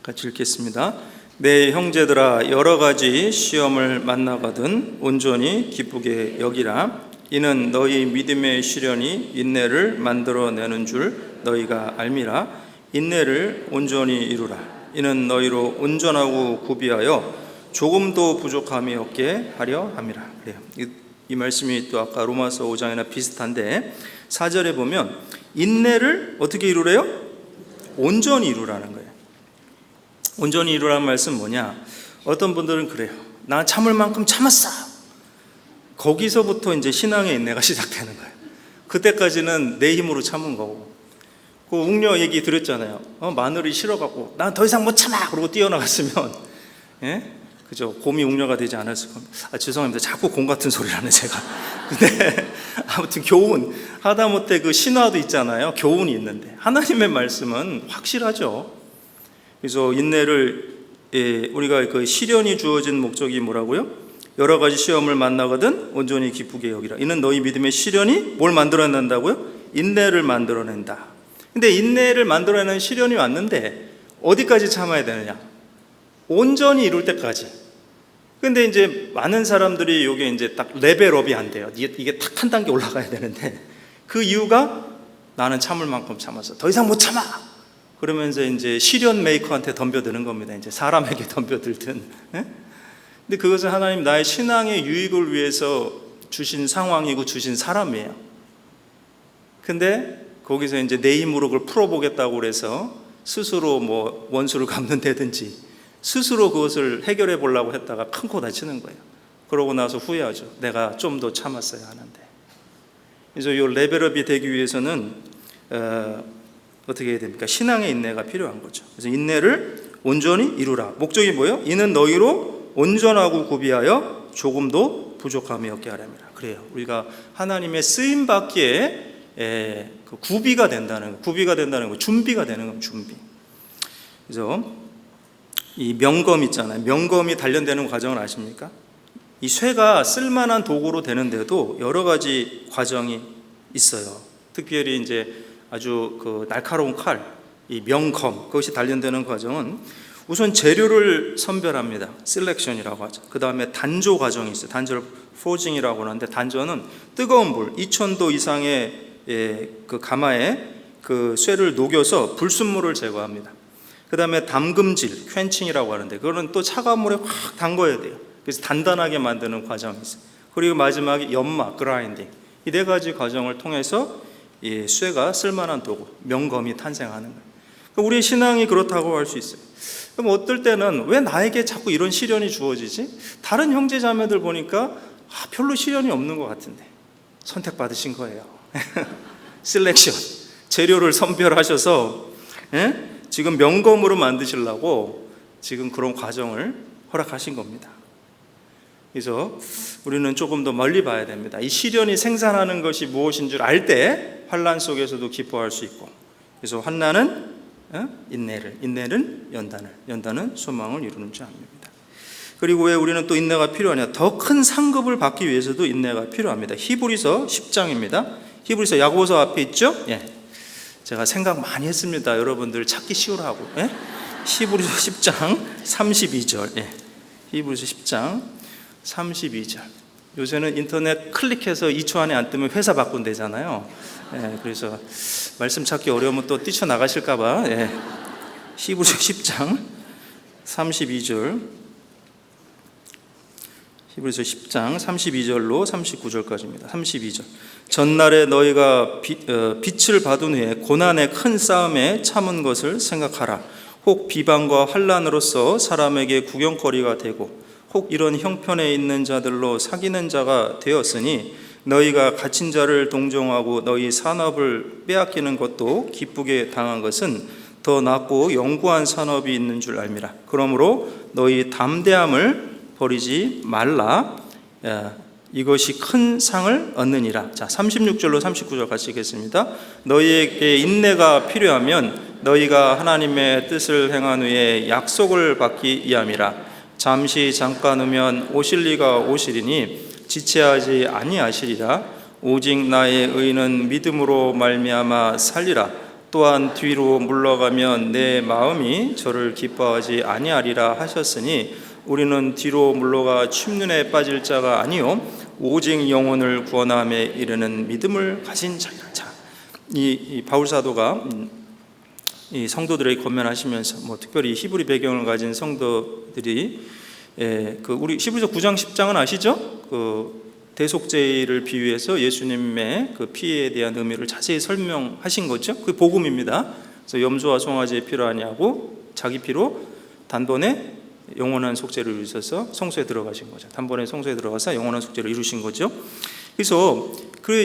같이 읽겠습니다. 내 형제들아, 여러 가지 시험을 만나거든 온전히 기쁘게 여기라. 이는 너희 믿음의 시련이 인내를 만들어내는 줄 너희가 알미라. 인내를 온전히 이루라. 이는 너희로 온전하고 구비하여 조금도 부족함이 없게 하려 함이라. 그래요. 이 말씀이 또 아까 로마서 5장이나 비슷한데 4절에 보면 인내를 어떻게 이루래요? 온전히 이루라는 거예요. 온전히 이루라는 말씀은 뭐냐? 어떤 분들은 그래요. 나 참을 만큼 참았어. 거기서부터 이제 신앙의 인내가 시작되는 거예요. 그때까지는 내 힘으로 참은 거고. 그 웅녀 얘기 드렸잖아요. 마늘이 싫어갖고 난 더 이상 못 참아. 그러고 뛰어나갔으면, 예? 그죠? 곰이 웅녀가 되지 않았을 겁니다. 죄송합니다. 자꾸 곰 같은 소리를 하네 제가. 근데 아무튼 교훈, 하다못해 그 신화도 있잖아요. 교훈이 있는데 하나님의 말씀은 확실하죠. 그래서 인내를, 우리가 그 시련이 주어진 목적이 뭐라고요? 여러 가지 시험을 만나거든 온전히 기쁘게 여기라. 이는 너희 믿음의 시련이 뭘 만들어낸다고요? 인내를 만들어낸다. 근데 인내를 만들어내는 시련이 왔는데 어디까지 참아야 되느냐? 온전히 이룰 때까지. 근데 이제 많은 사람들이 이게 이제 딱 레벨업이 안 돼요. 이게 딱 한 단계 올라가야 되는데 그 이유가 나는 참을 만큼 참았어. 더 이상 못 참아. 그러면서 이제 시련 메이커한테 덤벼드는 겁니다. 이제 사람에게 덤벼들든. 근데 그것은 하나님 나의 신앙의 유익을 위해서 주신 상황이고 주신 사람이에요. 근데 거기서 이제 내 힘으로 그걸 풀어보겠다고 그래서 스스로 뭐 원수를 갚는다든지 스스로 그것을 해결해 보려고 했다가 큰 코 다치는 거예요. 그러고 나서 후회하죠. 내가 좀 더 참았어야 하는데. 그래서 이 레벨업이 되기 위해서는 어떻게 해야 됩니까? 신앙의 인내가 필요한 거죠. 그래서 인내를 온전히 이루라. 목적이 뭐예요? 이는 너희로 온전하고 구비하여 조금도 부족함이 없게 하렵니다. 그래요. 우리가 하나님의 쓰임 받기에 그 구비가 된다는 거, 준비가 되는 건 준비. 그래서 이 명검 있잖아요. 명검이 단련되는 과정을 아십니까? 이 쇠가 쓸만한 도구로 되는데도 여러 가지 과정이 있어요. 특별히 이제 아주 그 날카로운 칼, 이 명검, 그것이 단련되는 과정은 우선 재료를 선별합니다. 셀렉션이라고 하죠. 그 다음에 단조 과정이 있어요. 단조를 포징이라고 하는데 단조는 뜨거운 불, 2000도 이상의 그 가마에 그 쇠를 녹여서 불순물을 제거합니다. 그 다음에 담금질, 퀸칭이라고 하는데 그거는 또 차가운 물에 확 담궈야 돼요. 그래서 단단하게 만드는 과정이 있어요. 그리고 마지막에 연마, 그라인딩. 이 네 가지 과정을 통해서 이 쇠가 쓸만한 도구, 명검이 탄생하는 거예요. 우리의 신앙이 그렇다고 할 수 있어요. 그럼 어떨 때는 왜 나에게 자꾸 이런 시련이 주어지지? 다른 형제 자매들 보니까 별로 시련이 없는 것 같은데 선택받으신 거예요. 셀렉션, 재료를 선별하셔서 지금 명검으로 만드시려고 지금 그런 과정을 허락하신 겁니다. 그래서 우리는 조금 더 멀리 봐야 됩니다. 이 시련이 생산하는 것이 무엇인 줄 알 때 환난 속에서도 기뻐할 수 있고, 그래서 환난은 인내를, 인내는 연단을, 연단은 소망을 이루는 줄 압니다. 그리고 왜 우리는 또 인내가 필요하냐? 더 큰 상급을 받기 위해서도 인내가 필요합니다. 히브리서 10장입니다. 히브리서 야고보서 앞에 있죠? 제가 생각 많이 했습니다. 여러분들 찾기 쉬우라고. 히브리서 10장 32절. 히브리서 10장 32절. 요새는 인터넷 클릭해서 2초 안에 안 뜨면 회사 바꾼대잖아요. 그래서 말씀 찾기 어려우면 또 뛰쳐나가실까봐. 히브리서 10장 32절. 히브리서 10장 32절로 39절까지입니다. 32절. 전날에 너희가 빛을 받은 후에 고난의 큰 싸움에 참은 것을 생각하라. 혹 비방과 환난으로서 사람에게 구경거리가 되고 혹 이런 형편에 있는 자들로 사귀는 자가 되었으니 너희가 갇힌 자를 동정하고 너희 산업을 빼앗기는 것도 기쁘게 당한 것은 더 낫고 영구한 산업이 있는 줄 알미라. 그러므로 너희 담대함을 버리지 말라. 이것이 큰 상을 얻느니라. 자, 36절로 39절 같이 읽겠습니다. 너희에게 인내가 필요하면 너희가 하나님의 뜻을 행한 후에 약속을 받기 위함이라. 잠시 잠깐 후면 오실 이가 오시리니 지체하지 아니하시리라. 오직 나의 의는 믿음으로 말미암아 살리라. 또한 뒤로 물러가면 내 마음이 저를 기뻐하지 아니하리라 하셨으니 우리는 뒤로 물러가 침륜에 빠질 자가 아니요 오직 영혼을 구원함에 이르는 믿음을 가진 자이라. 자, 이 바울 사도가 이 성도들에게 권면하시면서 특별히 히브리 배경을 가진 성도들이 우리 히브리서 9장 10장은 아시죠? 대속죄를 비유해서 예수님의 그 피에 대한 의미를 자세히 설명하신 거죠. 그게 복음입니다. 그래서 염소와 송아지에 필요하냐고 자기 피로 단번에 영원한 속죄를 이루셔서 성소에 들어가신 거죠. 단번에 성소에 들어가서 영원한 속죄를 이루신 거죠. 그래서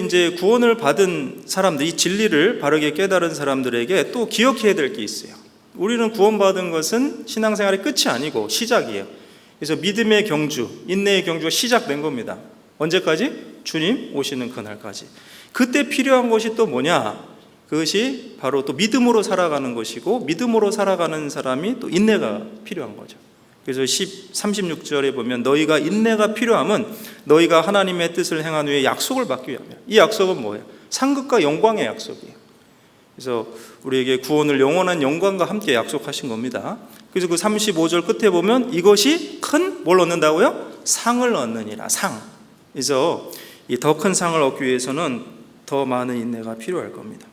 이제 구원을 받은 사람들, 이 진리를 바르게 깨달은 사람들에게 또 기억해야 될 게 있어요. 우리는 구원받은 것은 신앙생활의 끝이 아니고 시작이에요. 그래서 믿음의 경주, 인내의 경주가 시작된 겁니다. 언제까지? 주님 오시는 그날까지. 그때 필요한 것이 또 뭐냐? 그것이 바로 또 믿음으로 살아가는 것이고, 믿음으로 살아가는 사람이 또 인내가 필요한 거죠. 그래서 36절에 보면 너희가 인내가 필요함은 너희가 하나님의 뜻을 행한 후에 약속을 받기 위함이야. 이 약속은 뭐예요? 상급과 영광의 약속이에요. 그래서 우리에게 구원을 영원한 영광과 함께 약속하신 겁니다. 그래서 그 35절 끝에 보면 이것이 큰 뭘 얻는다고요? 상을 얻느니라. 상. 그래서 이 더 큰 상을 얻기 위해서는 더 많은 인내가 필요할 겁니다.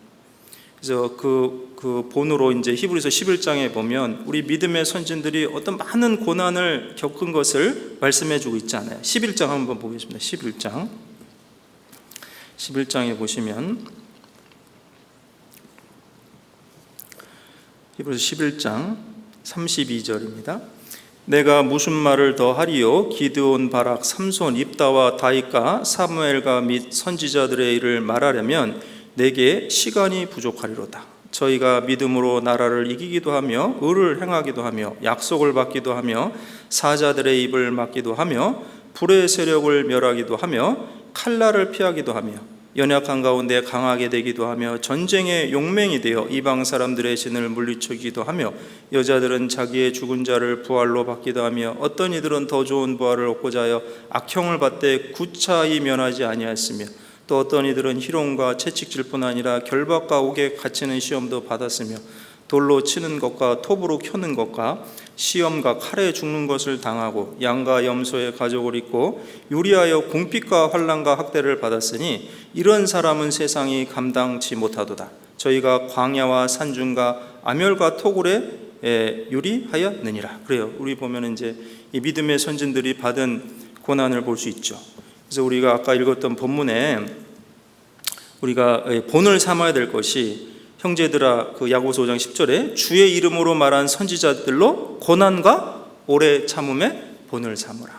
그래서 그 본으로 이제 히브리서 11장에 보면 우리 믿음의 선진들이 어떤 많은 고난을 겪은 것을 말씀해주고 있잖아요. 11장 한번 보겠습니다. 11장에 보시면 히브리서 11장 32절입니다. 내가 무슨 말을 더 하리요? 기드온, 바락, 삼손, 입다와 다윗과 사무엘과 및 선지자들의 일을 말하려면 내게 시간이 부족하리로다. 저희가 믿음으로 나라를 이기기도 하며 의를 행하기도 하며 약속을 받기도 하며 사자들의 입을 막기도 하며 불의 세력을 멸하기도 하며 칼날을 피하기도 하며 연약한 가운데 강하게 되기도 하며 전쟁의 용맹이 되어 이방 사람들의 진을 물리치기도 하며 여자들은 자기의 죽은 자를 부활로 받기도 하며 어떤 이들은 더 좋은 부활을 얻고자 하여 악형을 받되 구차히 면하지 아니하였으며 또 어떤 이들은 희롱과 채찍질뿐 아니라 결박과 옥에 갇히는 시험도 받았으며 돌로 치는 것과 톱으로 켜는 것과 시험과 칼에 죽는 것을 당하고 양과 염소의 가죽을 입고 요리하여 궁핍과 환난과 학대를 받았으니 이런 사람은 세상이 감당치 못하도다. 저희가 광야와 산중과 암열과 토굴에 요리하였느니라. 그래요. 우리 보면 이제 이 믿음의 선진들이 받은 고난을 볼 수 있죠. 그래서 우리가 아까 읽었던 본문에 우리가 본을 삼아야 될 것이 형제들아 그 야고보서 5장 10절에 주의 이름으로 말한 선지자들로 고난과 오래 참음의 본을 삼으라.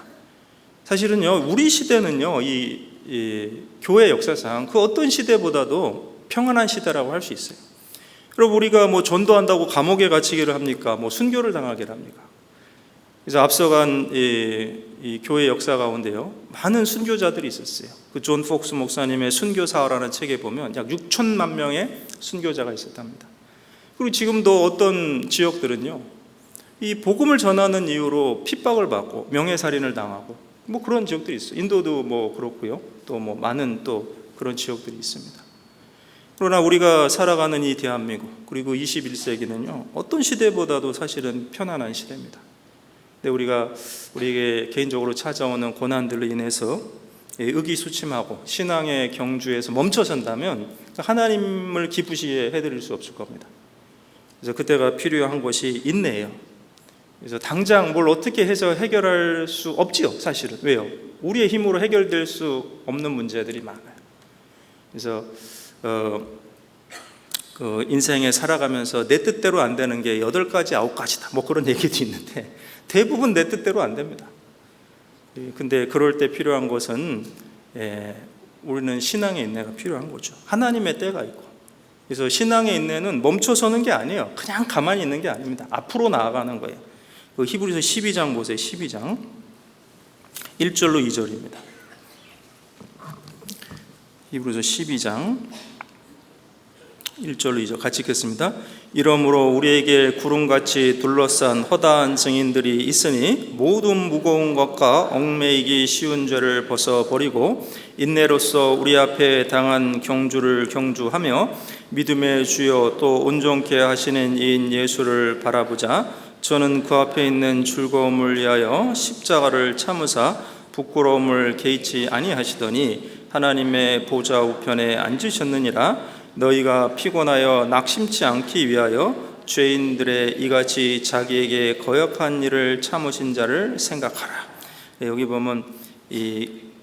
사실은요 우리 시대는요 이 교회 역사상 그 어떤 시대보다도 평안한 시대라고 할 수 있어요. 그럼 우리가 뭐 전도한다고 감옥에 갇히기를 합니까? 뭐 순교를 당하기를 합니까? 그래서 앞서간 이 교회 역사 가운데요, 많은 순교자들이 있었어요. 그 존 폭스 목사님의 순교사라는 책에 보면 약 6천만 명의 순교자가 있었답니다. 그리고 지금도 어떤 지역들은요, 이 복음을 전하는 이유로 핍박을 받고 명예살인을 당하고 뭐 그런 지역들이 있어요. 인도도 뭐 그렇고요, 또 뭐 많은 또 그런 지역들이 있습니다. 그러나 우리가 살아가는 이 대한민국, 그리고 21세기는요 어떤 시대보다도 사실은 편안한 시대입니다. 근데 우리에게 개인적으로 찾아오는 고난들로 인해서 의기소침하고 신앙의 경주에서 멈춰선다면 하나님을 기쁘시게 해드릴 수 없을 겁니다. 그래서 그때가 필요한 것이 인내예요. 그래서 당장 뭘 어떻게 해서 해결할 수 없지요, 사실은. 왜요? 우리의 힘으로 해결될 수 없는 문제들이 많아요. 그래서 그 인생에 살아가면서 내 뜻대로 안 되는 게 8가지, 9가지다 뭐 그런 얘기도 있는데 대부분 내 뜻대로 안 됩니다. 근데 그럴 때 필요한 것은 우리는 신앙의 인내가 필요한 거죠. 하나님의 때가 있고, 그래서 신앙의 인내는 멈춰서는 게 아니에요. 그냥 가만히 있는 게 아닙니다. 앞으로 나아가는 거예요. 그 히브리서 12장 보세요. 12장 1절로 2절입니다. 히브리서 12장 1절로 2절 같이 읽겠습니다. 이러므로 우리에게 구름같이 둘러싼 허다한 증인들이 있으니 모든 무거운 것과 얽매이기 쉬운 죄를 벗어버리고 인내로써 우리 앞에 당한 경주를 경주하며 믿음의 주여 또 온전케 하시는 이인 예수를 바라보자. 저는 그 앞에 있는 즐거움을 위하여 십자가를 참으사 부끄러움을 개의치 아니하시더니 하나님의 보좌 우편에 앉으셨느니라. 너희가 피곤하여 낙심치 않기 위하여 죄인들의 이같이 자기에게 거역한 일을 참으신 자를 생각하라. 여기 보면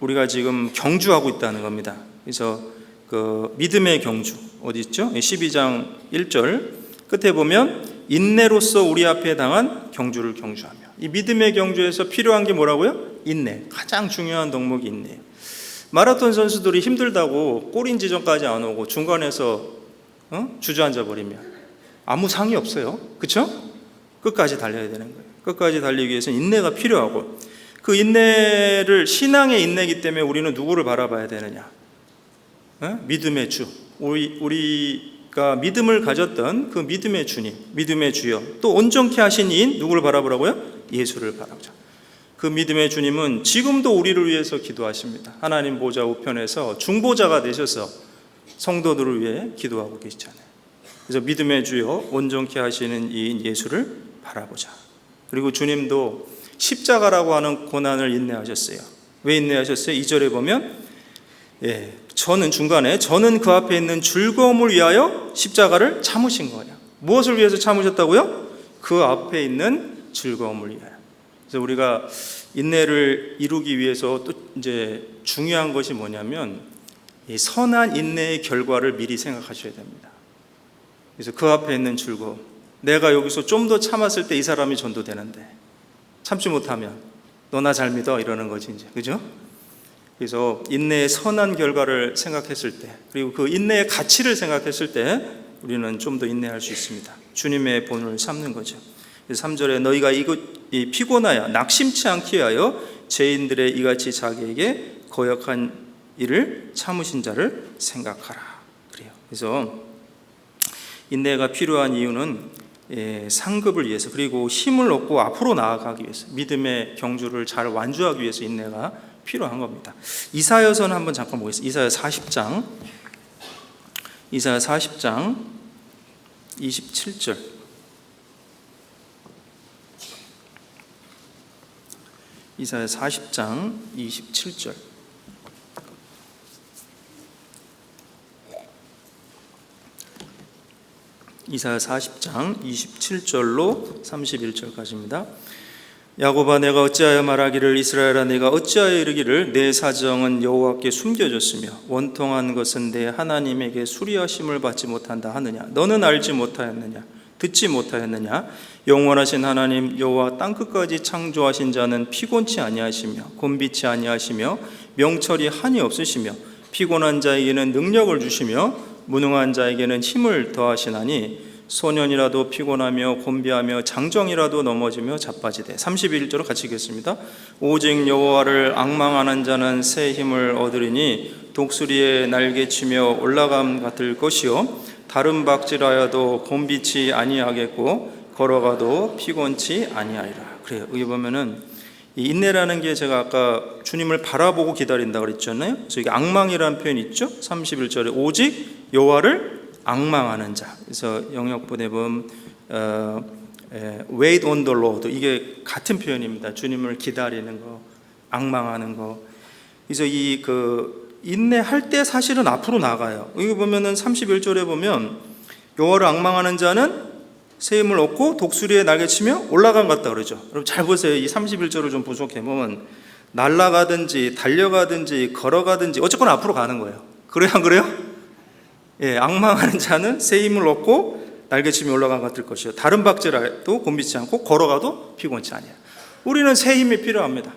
우리가 지금 경주하고 있다는 겁니다. 그래서 그 믿음의 경주 어디 있죠? 12장 1절 끝에 보면 인내로써 우리 앞에 당한 경주를 경주하며, 이 믿음의 경주에서 필요한 게 뭐라고요? 인내. 가장 중요한 덕목이 인내예요. 마라톤 선수들이 힘들다고 골인 지점까지 안 오고 중간에서 주저앉아 버리면 아무 상이 없어요. 그렇죠? 끝까지 달려야 되는 거예요. 끝까지 달리기 위해서는 인내가 필요하고, 그 인내를 신앙의 인내이기 때문에 우리는 누구를 바라봐야 되느냐? 믿음의 주. 우리가 믿음을 가졌던 그 믿음의 주님, 믿음의 주여, 또 온전케 하신 이인 누구를 바라보라고요? 예수를 바라보자. 그 믿음의 주님은 지금도 우리를 위해서 기도하십니다. 하나님 보좌 우편에서 중보자가 되셔서 성도들을 위해 기도하고 계시잖아요. 그래서 믿음의 주여 온전케 하시는 이인 예수를 바라보자. 그리고 주님도 십자가라고 하는 고난을 인내하셨어요. 왜 인내하셨어요? 2절에 보면 저는 그 앞에 있는 즐거움을 위하여 십자가를 참으신 거예요. 무엇을 위해서 참으셨다고요? 그 앞에 있는 즐거움을 위하여. 그래서 우리가 인내를 이루기 위해서 또 이제 중요한 것이 뭐냐면 이 선한 인내의 결과를 미리 생각하셔야 됩니다. 그래서 그 앞에 있는 즐거움, 내가 여기서 좀 더 참았을 때 이 사람이 전도되는데 참지 못하면 너나 잘 믿어 이러는 거지 이제, 그죠? 그래서 인내의 선한 결과를 생각했을 때, 그리고 그 인내의 가치를 생각했을 때 우리는 좀 더 인내할 수 있습니다. 주님의 본을 삼는 거죠. 3절에 너희가 피곤하여 낙심치 않게 하여 죄인들의 이같이 자기에게 거역한 일을 참으신 자를 생각하라. 그래요. 그래서 인내가 필요한 이유는 상급을 위해서, 그리고 힘을 얻고 앞으로 나아가기 위해서, 믿음의 경주를 잘 완주하기 위해서 인내가 필요한 겁니다. 이사야서는 한번 잠깐 보겠습니다. 이사야 40장 27절. 이사야 40장 27절. 이사야 40장 27절로 31절까지입니다. 야곱아 내가 어찌하여 말하기를, 이스라엘아 내가 어찌하여 이르기를 내 사정은 여호와께 숨겨졌으며 원통한 것은 내 하나님에게 수리하심을 받지 못한다 하느냐. 너는 알지 못하였느냐? 듣지 못하였느냐? 영원하신 하나님 여호와 땅끝까지 창조하신 자는 피곤치 아니하시며 곤비치 아니하시며 명철이 한이 없으시며 피곤한 자에게는 능력을 주시며 무능한 자에게는 힘을 더하시나니 소년이라도 피곤하며 곤비하며 장정이라도 넘어지며 자빠지되. 31절로 같이 읽겠습니다. 오직 여호와를 앙망하는 자는 새 힘을 얻으리니 독수리의 날개치며 올라감 같을 것이요 다른 박질하여도 곤비치 아니하겠고 걸어가도 피곤치 아니하리라. 그래요. 여기 보면은 이 인내라는 게 제가 아까 주님을 바라보고 기다린다 그랬잖아요. 그래서 이게 앙망이라는 표현이 있죠. 31절에 오직 여호와를 앙망하는 자. 그래서 영역본에 보면 wait on the Lord, 이게 같은 표현입니다. 주님을 기다리는 거, 앙망하는 거. 그래서 이 인내할 때 사실은 앞으로 나가요. 여기 보면은 31절에 보면 여호와를 앙망하는 자는 새 힘을 얻고 독수리의 날개치며 올라간 것 같다 그러죠. 여러분 잘 보세요. 이 31절을 좀 분석해 보면 날아가든지 달려가든지 걸어가든지 어쨌거나 앞으로 가는 거예요. 그래요, 안 그래요? 예, 앙망하는 자는 새 힘을 얻고 날개치며 올라간 것 같을 것이요 다른 박질라도 곤비치 않고 걸어가도 피곤치 아니야. 우리는 새 힘이 필요합니다.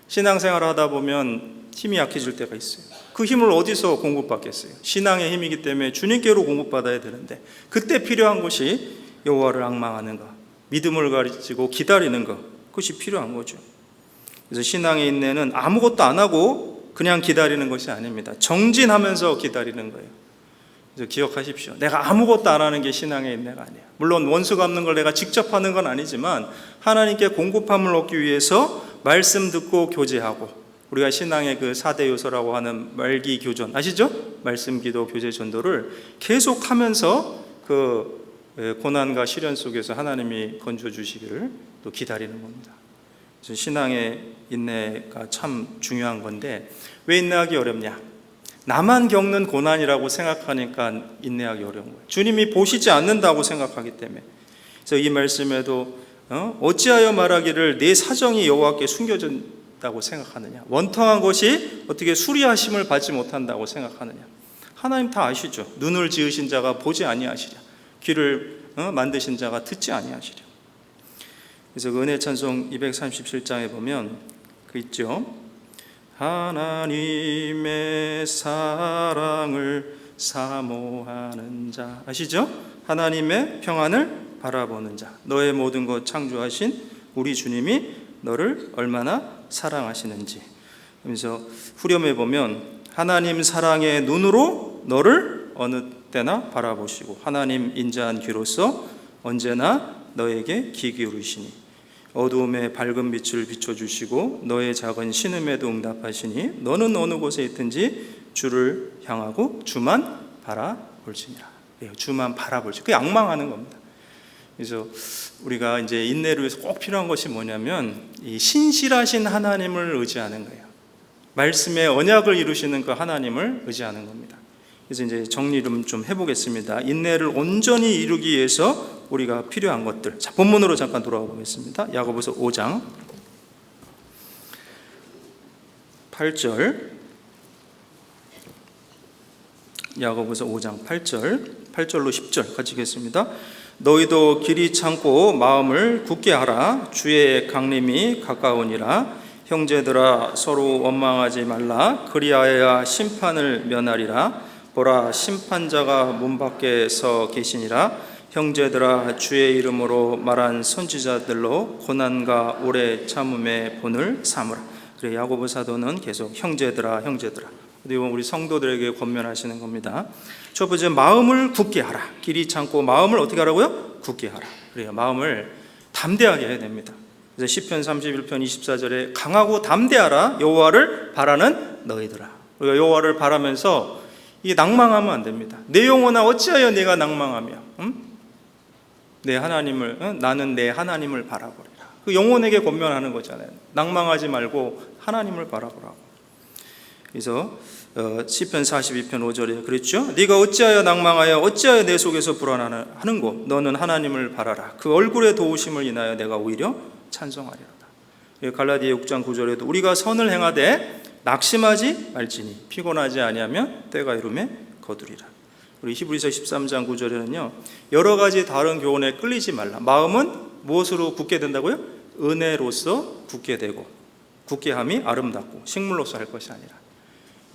신앙생활을 하다 보면 힘이 약해질 때가 있어요. 그 힘을 어디서 공급받겠어요? 신앙의 힘이기 때문에 주님께로 공급받아야 되는데 그때 필요한 것이 여호와를 앙망하는 것, 믿음을 가지고 기다리는 것, 그것이 필요한 거죠. 그래서 신앙의 인내는 아무것도 안 하고 그냥 기다리는 것이 아닙니다. 정진하면서 기다리는 거예요. 그래서 기억하십시오. 내가 아무것도 안 하는 게 신앙의 인내가 아니에요. 물론 원수 갚는 걸 내가 직접 하는 건 아니지만 하나님께 공급함을 얻기 위해서 말씀 듣고 교제하고, 우리가 신앙의 그 4대 요소라고 하는 말기 교전 아시죠? 말씀, 기도, 교제, 전도를 계속하면서 고난과 시련 속에서 하나님이 건져주시기를 또 기다리는 겁니다. 그래서 신앙의 인내가 참 중요한 건데 왜 인내하기 어렵냐? 나만 겪는 고난이라고 생각하니까 인내하기 어려운 거예요. 주님이 보시지 않는다고 생각하기 때문에. 그래서 이 말씀에도 어찌하여 말하기를 내 사정이 여호와께 숨겨진다고 생각하느냐? 원통한 것이 어떻게 수리하심을 받지 못한다고 생각하느냐? 하나님 다 아시죠? 눈을 지으신 자가 보지 아니하시랴, 귀를 만드신 자가 듣지 아니하시랴. 그래서 은혜 찬송 237장에 보면 있죠. 하나님의 사랑을 사모하는 자, 아시죠? 하나님의 평안을 바라보는 자, 너의 모든 것 창조하신 우리 주님이 너를 얼마나 사랑하시는지. 그래서 후렴에 보면 하나님 사랑의 눈으로 너를 어느 때나 바라보시고 하나님 인자한 귀로서 언제나 너에게 귀 기울이시니 어두움에 밝은 빛을 비춰주시고 너의 작은 신음에도 응답하시니 너는 어느 곳에 있든지 주를 향하고 주만 바라볼지니라. 주만 바라볼지. 그게 앙망하는 겁니다. 그래서 우리가 이제 인내를 위해서 꼭 필요한 것이 뭐냐면 이 신실하신 하나님을 의지하는 거예요. 말씀의 언약을 이루시는 그 하나님을 의지하는 겁니다. 그래서 이제 정리를 좀 해보겠습니다. 인내를 온전히 이루기 위해서 우리가 필요한 것들. 자, 본문으로 잠깐 돌아가 보겠습니다. 야고보서 5장 8절. 야고보서 5장 8절로 10절 같이 읽겠습니다. 너희도 길이 참고 마음을 굳게 하라. 주의 강림이 가까우니라. 형제들아 서로 원망하지 말라. 그리하여야 심판을 면하리라. 보라, 심판자가 문 밖에 서 계시니라. 형제들아 주의 이름으로 말한 선지자들로 고난과 오래 참음의 본을 삼으라. 그래, 야고보 사도는 계속 형제들아 그리고 우리 성도들에게 권면하시는 겁니다. 첫 번째, 마음을 굳게 하라. 길이 참고 마음을 어떻게 하라고요? 굳게 하라. 그래요, 마음을 담대하게 해야 됩니다. 그래서 시편 31편 24절에 강하고 담대하라. 여호와를 바라는 너희들아. 우리가 여호와를 바라면서 이게 낭망하면 안 됩니다. 내 영혼아 어찌하여 내가 낭망하며 내 하나님을 나는 내 하나님을 바라보리라. 그 영혼에게 권면하는 거잖아요. 낭망하지 말고 하나님을 바라보라고. 그래서 시편 42편 5절에 그랬죠. 네가 어찌하여 낭망하여 어찌하여 내 속에서 불안하는고 너는 하나님을 바라라. 그 얼굴의 도우심을 인하여 내가 오히려 찬송하리로다. 갈라디아 6장 9절에도 우리가 선을 행하되 낙심하지 말지니 피곤하지 아니하면 때가 이름에 거두리라. 우리 히브리서 13장 9절에는요, 여러 가지 다른 교훈에 끌리지 말라. 마음은 무엇으로 굳게 된다고요? 은혜로서 굳게 되고, 굳게함이 아름답고 식물로서 할 것이 아니라.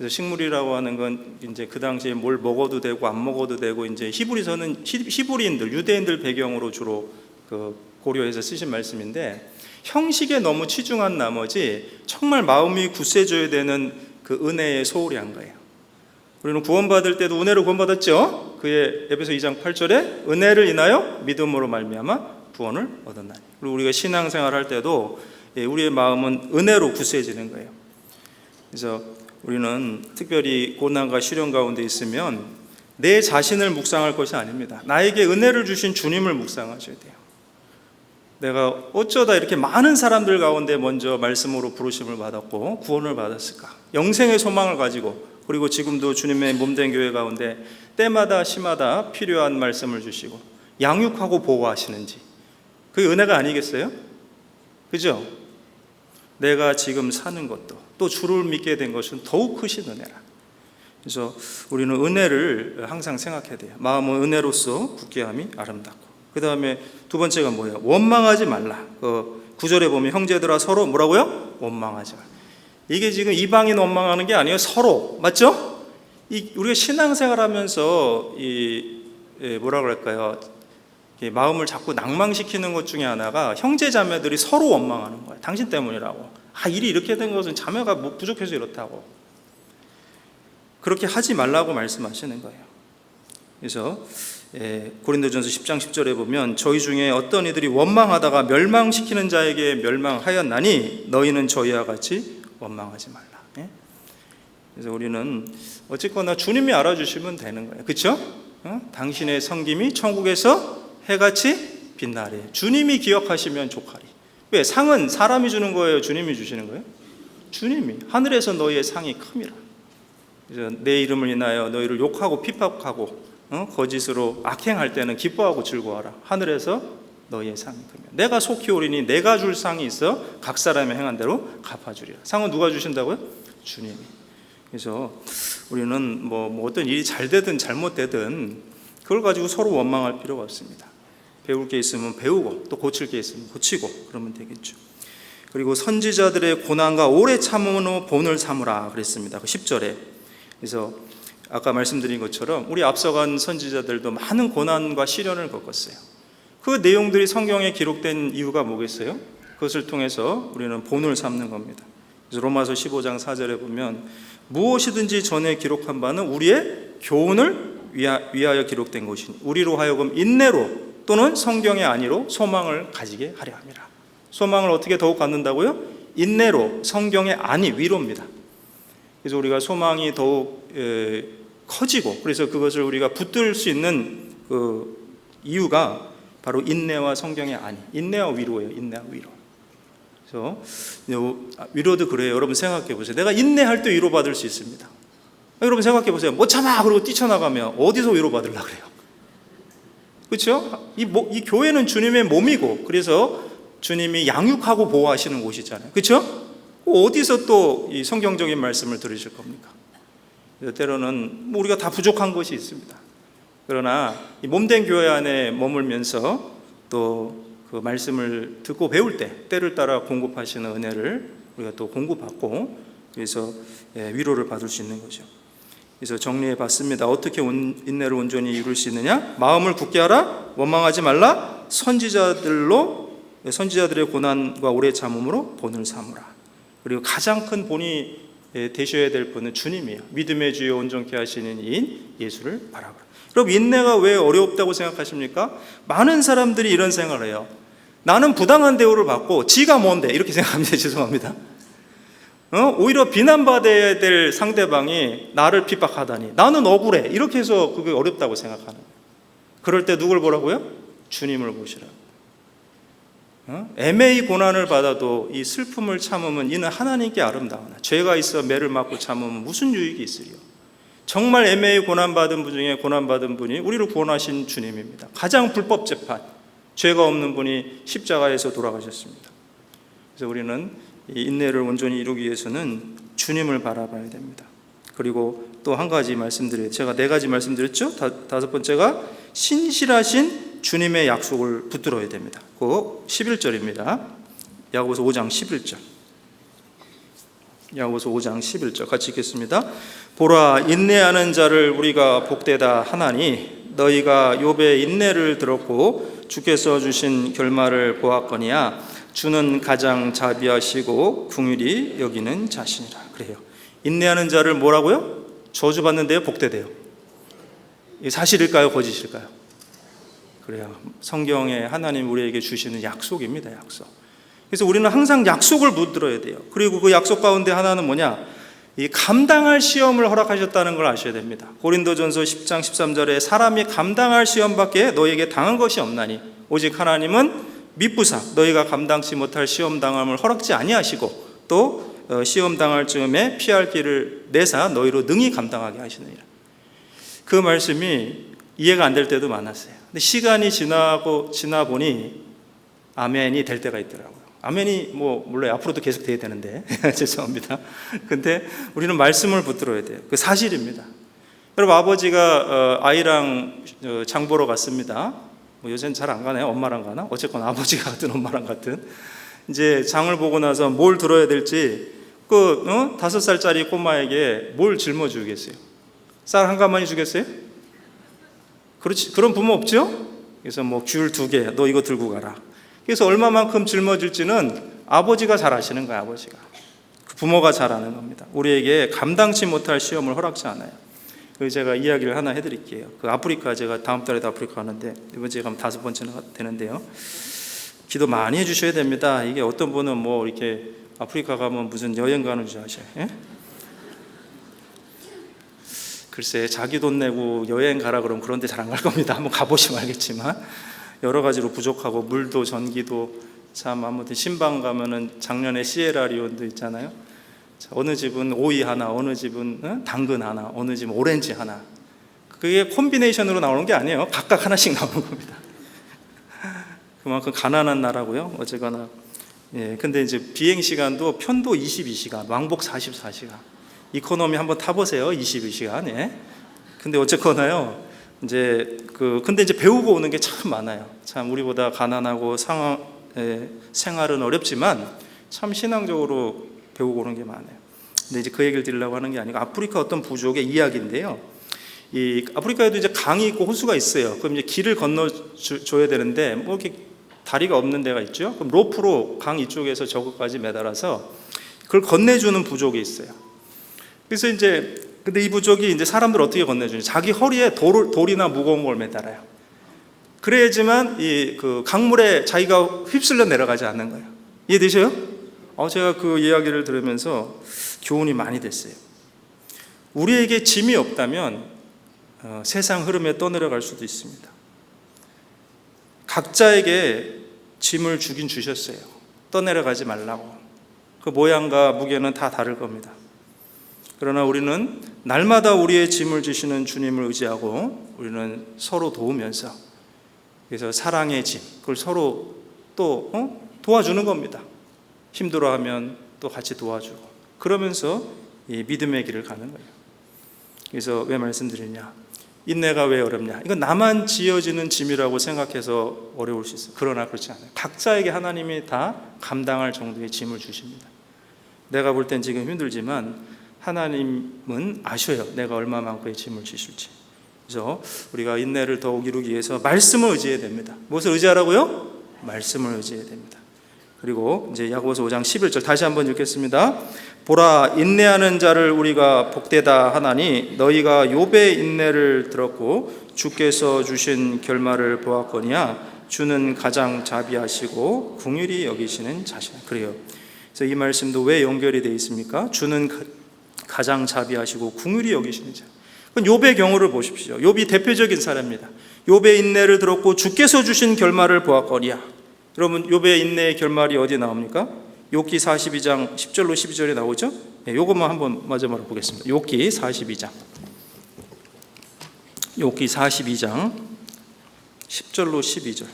그래서 식물이라고 하는 건 이제 그 당시에 뭘 먹어도 되고 안 먹어도 되고, 이제 히브리서는 히브리인들, 유대인들 배경으로 주로 그 고려해서 쓰신 말씀인데, 형식에 너무 치중한 나머지 정말 마음이 굳세져야 되는 그 은혜의 소홀히 한 거예요. 우리는 구원받을 때도 은혜로 구원받았죠. 그의 에베소 2장 8절에 은혜를 인하여 믿음으로 말미암아 구원을 얻었나니. 그리고 우리가 신앙생활 할 때도 우리의 마음은 은혜로 굳세지는 거예요. 그래서 우리는 특별히 고난과 시련 가운데 있으면 내 자신을 묵상할 것이 아닙니다. 나에게 은혜를 주신 주님을 묵상하셔야 돼요. 내가 어쩌다 이렇게 많은 사람들 가운데 먼저 말씀으로 부르심을 받았고 구원을 받았을까? 영생의 소망을 가지고, 그리고 지금도 주님의 몸된 교회 가운데 때마다 시마다 필요한 말씀을 주시고 양육하고 보호하시는지, 그게 은혜가 아니겠어요? 그죠? 내가 지금 사는 것도, 또 주를 믿게 된 것은 더욱 크신 은혜라. 그래서 우리는 은혜를 항상 생각해야 돼요. 마음은 은혜로서 굳게 함이 아름답고. 그 다음에 두 번째가 뭐예요? 원망하지 말라. 9절에 보면 형제들아 서로 뭐라고요? 원망하지 말라. 이게 지금 이방인 원망하는 게 아니에요. 서로. 맞죠? 우리가 신앙생활하면서 뭐라 그럴까요? 마음을 자꾸 낭망시키는 것 중에 하나가 형제 자매들이 서로 원망하는 거예요. 당신 때문이라고. 일이 이렇게 된 것은 자매가 부족해서 이렇다고. 그렇게 하지 말라고 말씀하시는 거예요. 그래서 고린도전서 10장 10절에 보면 저희 중에 어떤 이들이 원망하다가 멸망시키는 자에게 멸망하였나니 너희는 저희와 같이 원망하지 말라. 그래서 우리는 어쨌거나 주님이 알아주시면 되는 거예요. 그렇죠? 당신의 섬김이 천국에서 해같이 빛나리. 주님이 기억하시면 족하리. 왜? 상은 사람이 주는 거예요? 주님이 주시는 거예요? 주님이. 하늘에서 너희의 상이 큼이라. 그래서 내 이름을 인하여 너희를 욕하고 핍박하고 거짓으로 악행할 때는 기뻐하고 즐거워하라. 하늘에서 너희의 상이 크면 내가 속히 오리니 내가 줄 상이 있어 각 사람의 행한 대로 갚아주리라. 상은 누가 주신다고요? 주님이. 그래서 우리는 뭐 어떤 일이 잘 되든 잘못되든 그걸 가지고 서로 원망할 필요가 없습니다. 배울 게 있으면 배우고 또 고칠 게 있으면 고치고 그러면 되겠죠. 그리고 선지자들의 고난과 오래 참음으로 본을 삼으라 그랬습니다. 그 10절에. 그래서 아까 말씀드린 것처럼 우리 앞서간 선지자들도 많은 고난과 시련을 겪었어요. 그 내용들이 성경에 기록된 이유가 뭐겠어요? 그것을 통해서 우리는 본을 삼는 겁니다. 그래서 로마서 15장 4절에 보면 무엇이든지 전에 기록한 바는 우리의 교훈을 위하여 기록된 것이니 우리로 하여금 인내로 또는 성경의 안위로 소망을 가지게 하려 함이라. 소망을 어떻게 더욱 갖는다고요? 인내로, 성경의 안위, 위로입니다. 그래서 우리가 소망이 더욱 커지고, 그래서 그것을 우리가 붙들 수 있는 그 이유가 바로 인내와 성경의 안위, 인내와 위로예요. 인내와 위로. 그래서 위로도 그래요. 여러분 생각해 보세요. 내가 인내할 때 위로받을 수 있습니다. 여러분 생각해 보세요. 못 참아 그러고 뛰쳐나가면 어디서 위로받으려고 그래요? 그렇죠? 이 교회는 주님의 몸이고, 그래서 주님이 양육하고 보호하시는 곳이잖아요. 그렇죠? 어디서 또 이 성경적인 말씀을 들으실 겁니까? 때로는 우리가 다 부족한 것이 있습니다. 그러나 이 몸된 교회 안에 머물면서 또 그 말씀을 듣고 배울 때 때를 따라 공급하시는 은혜를 우리가 또 공급받고, 그래서 위로를 받을 수 있는 거죠. 그래서 정리해 봤습니다. 어떻게 인내를 온전히 이룰 수 있느냐? 마음을 굳게 하라, 원망하지 말라, 선지자들의 고난과 오래 참음으로 본을 삼으라. 그리고 가장 큰 본이 되셔야 될 분은 주님이에요. 믿음의 주여 온전케 하시는 이인 예수를 바라보라. 그럼 인내가 왜 어렵다고 생각하십니까? 많은 사람들이 이런 생각을 해요. 나는 부당한 대우를 받고 지가 뭔데 이렇게 생각합니다. 죄송합니다. 오히려 비난받아야 될 상대방이 나를 핍박하다니 나는 억울해, 이렇게 해서 그게 어렵다고 생각하는 거예요. 그럴 때 누굴 보라고요? 주님을 보시라고. 애매히 고난을 받아도 이 슬픔을 참으면 이는 하나님께 아름다우나 죄가 있어 매를 맞고 참으면 무슨 유익이 있으리요. 정말 애매히 고난받은 분 중에 고난받은 분이 우리를 구원하신 주님입니다. 가장 불법 재판, 죄가 없는 분이 십자가에서 돌아가셨습니다. 그래서 우리는 이 인내를 온전히 이루기 위해서는 주님을 바라봐야 됩니다. 그리고 또 한 가지 말씀드려요. 제가 4가지 말씀드렸죠? 다섯 번째가 신실하신 주님의 약속을 붙들어야 됩니다. 그 11절입니다. 야고보서 5장 11절. 야고보서 5장 11절 같이 읽겠습니다. 보라, 인내하는 자를 우리가 복되다 하나니 너희가 욥의 인내를 들었고 주께서 주신 결말을 보았거니와 주는 가장 자비하시고 긍휼히 여기는 자신이라. 그래요. 인내하는 자를 뭐라고요? 저주받는데요, 복되대요. 이 사실일까요, 거짓일까요? 그래요. 성경에 하나님 우리에게 주시는 약속입니다, 약속. 그래서 우리는 항상 약속을 붙들어야 돼요. 그리고 그 약속 가운데 하나는 뭐냐? 이 감당할 시험을 허락하셨다는 걸 아셔야 됩니다. 고린도전서 10장 13절에 사람이 감당할 시험밖에 너에게 당한 것이 없나니 오직 하나님은 미쁘사 너희가 감당치 못할 시험 당함을 허락지 아니하시고 또 시험 당할 즈음에 피할 길을 내사 너희로 능히 감당하게 하시느니라. 그 말씀이 이해가 안 될 때도 많았어요. 근데 시간이 지나 보니 아멘이 될 때가 있더라고요. 아멘이 물론 앞으로도 계속 돼야 되는데 죄송합니다. 근데 우리는 말씀을 붙들어야 돼요. 그 사실입니다. 여러분, 아버지가 아이랑 장 보러 갔습니다. 요새는 잘 안 가나요? 엄마랑 가나? 어쨌거나 아버지가 같은 엄마랑 같은. 이제 장을 보고 나서 뭘 들어야 될지 5살짜리 꼬마에게 뭘 짊어주겠어요? 쌀 한 가마니 주겠어요? 그렇지, 그런 부모 없죠? 그래서 귤 2개, 너 이거 들고 가라. 그래서 얼마만큼 짊어질지는 아버지가 잘 아시는 거예요, 아버지가. 부모가 잘 아는 겁니다. 우리에게 감당치 못할 시험을 허락지 않아요. 제가 이야기를 하나 해드릴게요. 아프리카, 제가 다음 달에도 아프리카 가는데 이번 주에 가면 5번째나 되는데요. 기도 많이 해주셔야 됩니다. 이게 어떤 분은 이렇게 아프리카 가면 무슨 여행 가는 줄 아셔요? 예? 글쎄, 자기 돈 내고 여행 가라 그러면 그런 데 잘 안 갈 겁니다. 한번 가보시면 알겠지만 여러 가지로 부족하고 물도 전기도 참, 아무튼 신방 가면은 작년에 시에라리온도 있잖아요. 어느 집은 오이 하나, 어느 집은 당근 하나, 어느 집은 오렌지 하나. 그게 콤비네이션으로 나오는 게 아니에요. 각각 하나씩 나오는 겁니다. 그만큼 가난한 나라고요. 어쨌거나. 예, 근데 이제 비행 시간도 편도 22시간, 왕복 44시간. 이코노미 한번 타보세요. 22시간. 예. 근데 어쨌거나요. 근데 이제 배우고 오는 게 참 많아요. 참 우리보다 가난하고 생활은 어렵지만 참 신앙적으로 배우고 오는 게 많아요. 근데 이제 그 얘기를 드리려고 하는 게 아니고 아프리카 어떤 부족의 이야기인데요. 이 아프리카에도 이제 강이 있고 호수가 있어요. 그럼 이제 길을 건너줘야 되는데 이렇게 다리가 없는 데가 있죠. 그럼 로프로 강 이쪽에서 저것까지 매달아서 그걸 건네주는 부족이 있어요. 그래서 근데 이 부족이 이제 사람들 어떻게 건네주냐? 자기 허리에 돌이나 무거운 걸 매달아요. 그래야지만 그 강물에 자기가 휩쓸려 내려가지 않는 거예요. 이해되셔요? 제가 그 이야기를 들으면서 교훈이 많이 됐어요. 우리에게 짐이 없다면 세상 흐름에 떠내려갈 수도 있습니다. 각자에게 짐을 주긴 주셨어요. 떠내려가지 말라고. 그 모양과 무게는 다 다를 겁니다. 그러나 우리는 날마다 우리의 짐을 지시는 주님을 의지하고 우리는 서로 도우면서, 그래서 사랑의 짐, 그걸 서로 또 도와주는 겁니다. 힘들어하면 또 같이 도와주고, 그러면서 이 믿음의 길을 가는 거예요. 그래서 왜 말씀드리냐? 인내가 왜 어렵냐? 이건 나만 지어지는 짐이라고 생각해서 어려울 수 있어요. 그러나 그렇지 않아요. 각자에게 하나님이 다 감당할 정도의 짐을 주십니다. 내가 볼 땐 지금 힘들지만 하나님은 아셔요. 내가 얼마만큼의 짐을 지실지. 그래서 우리가 인내를 더욱 이루기 위해서 말씀을 의지해야 됩니다. 무엇을 의지하라고요? 말씀을 의지해야 됩니다. 그리고 이제 야고보서 5장 11절 다시 한번 읽겠습니다. 보라, 인내하는 자를 우리가 복되다 하나니 너희가 욥의 인내를 들었고 주께서 주신 결말을 보았거니와 주는 가장 자비하시고 긍휼히 여기시는 자신. 그래요. 그래서 이 말씀도 왜 연결이 되어 있습니까? 주는 가장 자비하시고 긍휼히 여기시는 자. 욥의 경우를 보십시오. 욥이 대표적인 사례입니다. 욥의 인내를 들었고 주께서 주신 결말을 보았거니와. 여러분, 욥의 인내의 결말이 어디에 나옵니까? 욥기 42장 10절로 12절에 나오죠? 네, 이것만 한번 마지막으로 보겠습니다. 욥기 42장 10절로 12절.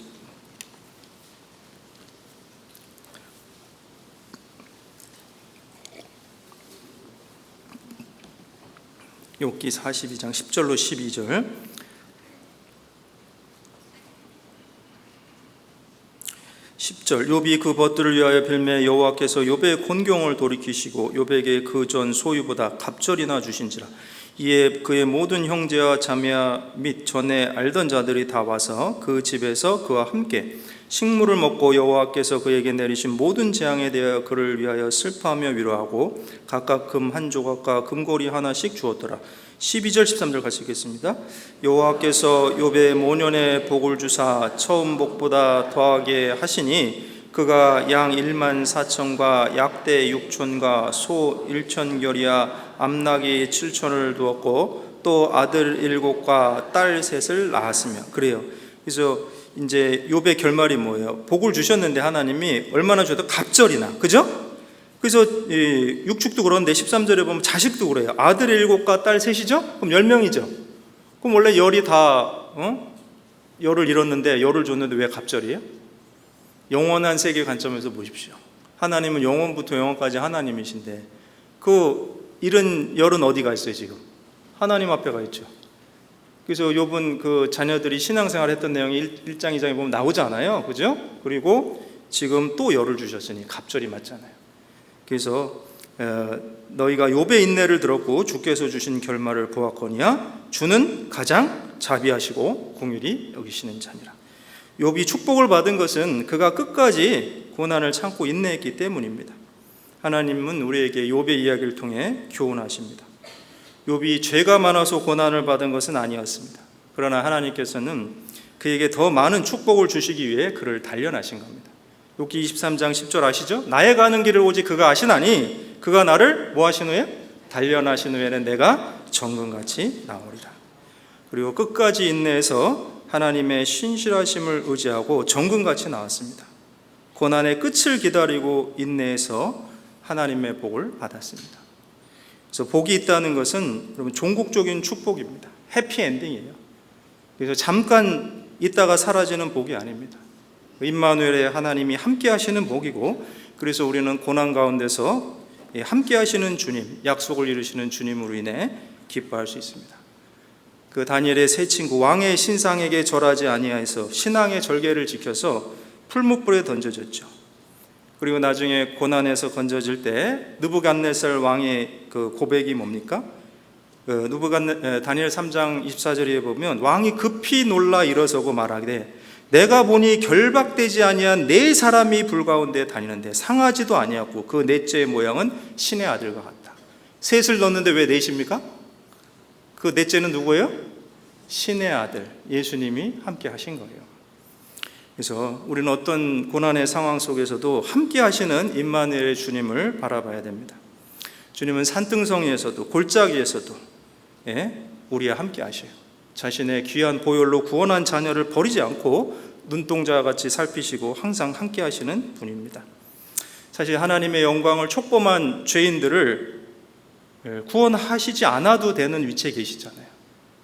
욥기 42장 10절로 12절. 10절 욥이 그 벗들을 위하여 빌매 여호와께서 욥의 곤경을 돌이키시고 욥에게 그 전 소유보다 갑절이나 주신지라. 이에 그의 모든 형제와 자매와 및 전에 알던 자들이 다 와서 그 집에서 그와 함께 식물을 먹고 여호와께서 그에게 내리신 모든 재앙에 대하여 그를 위하여 슬퍼하며 위로하고 각각 금 한 조각과 금고리 하나씩 주었더라. 12절 13절 같이 읽겠습니다. 여호와께서 욥의 모년의 복을 주사 처음 복보다 더하게 하시니 그가 양 1만 4천과 약대 6천과 소 1천결이야 암낙이 7천을 두었고 또 아들 7과 딸 3을 낳았으며. 그래요. 그래서 이제 욥의 결말이 뭐예요? 복을 주셨는데 하나님이 얼마나 줘도 갑절이나, 그죠? 그래서 육축도 그런데 13절에 보면 자식도 그래요. 아들 7과 딸 3이죠? 그럼 10명이죠. 그럼 원래 열이 다 열을 잃었는데 열을 줬는데 왜 갑절이에요? 영원한 세계 관점에서 보십시오. 하나님은 영원부터 영원까지 하나님이신데 그 잃은 열은 어디가 있어요? 지금 하나님 앞에 가 있죠. 그래서 욥은 그 자녀들이 신앙생활 했던 내용이 1장 2장에 보면 나오잖아요, 그죠? 그리고 지금 또 열을 주셨으니 갑절이 맞잖아요. 그래서 너희가 욥의 인내를 들었고 주께서 주신 결말을 보았거니와 주는 가장 자비하시고 공율이 여기시는 자니라. 욥이 축복을 받은 것은 그가 끝까지 고난을 참고 인내했기 때문입니다. 하나님은 우리에게 욥의 이야기를 통해 교훈하십니다. 욥이 죄가 많아서 고난을 받은 것은 아니었습니다. 그러나 하나님께서는 그에게 더 많은 축복을 주시기 위해 그를 단련하신 겁니다. 욥기 23장 10절 아시죠? 나의 가는 길을 오직 그가 아시나니 그가 나를 뭐 하신 후에? 단련하신 후에는 내가 정금같이 나오리라. 그리고 끝까지 인내해서 하나님의 신실하심을 의지하고 정금같이 나왔습니다. 고난의 끝을 기다리고 인내해서 하나님의 복을 받았습니다. 그래서 복이 있다는 것은 여러분 종국적인 축복입니다. 해피엔딩이에요. 그래서 잠깐 있다가 사라지는 복이 아닙니다. 임마누엘의 하나님이 함께 하시는 복이고, 그래서 우리는 고난 가운데서 함께 하시는 주님, 약속을 이루시는 주님으로 인해 기뻐할 수 있습니다. 그 다니엘의 세 친구 왕의 신상에게 절하지 아니하여서 신앙의 절개를 지켜서 풀무불에 던져졌죠. 그리고 나중에 고난에서 건져질 때 느부갓네살 왕의 그 고백이 뭡니까? 다니엘 3장 24절에 보면 왕이 급히 놀라 일어서고 말하되 내가 보니 결박되지 아니한 네 사람이 불 가운데 다니는데 상하지도 아니하고 그 넷째의 모양은 신의 아들과 같다. 셋을 넣었는데 왜 넷입니까? 그 넷째는 누구예요? 신의 아들 예수님이 함께 하신 거예요. 그래서 우리는 어떤 고난의 상황 속에서도 함께 하시는 임마누엘의 주님을 바라봐야 됩니다. 주님은 산등성이에서도 골짜기에서도 우리와 함께 하셔요. 자신의 귀한 보혈로 구원한 자녀를 버리지 않고 눈동자와 같이 살피시고 항상 함께 하시는 분입니다. 사실 하나님의 영광을 촉범한 죄인들을 구원하시지 않아도 되는 위치에 계시잖아요.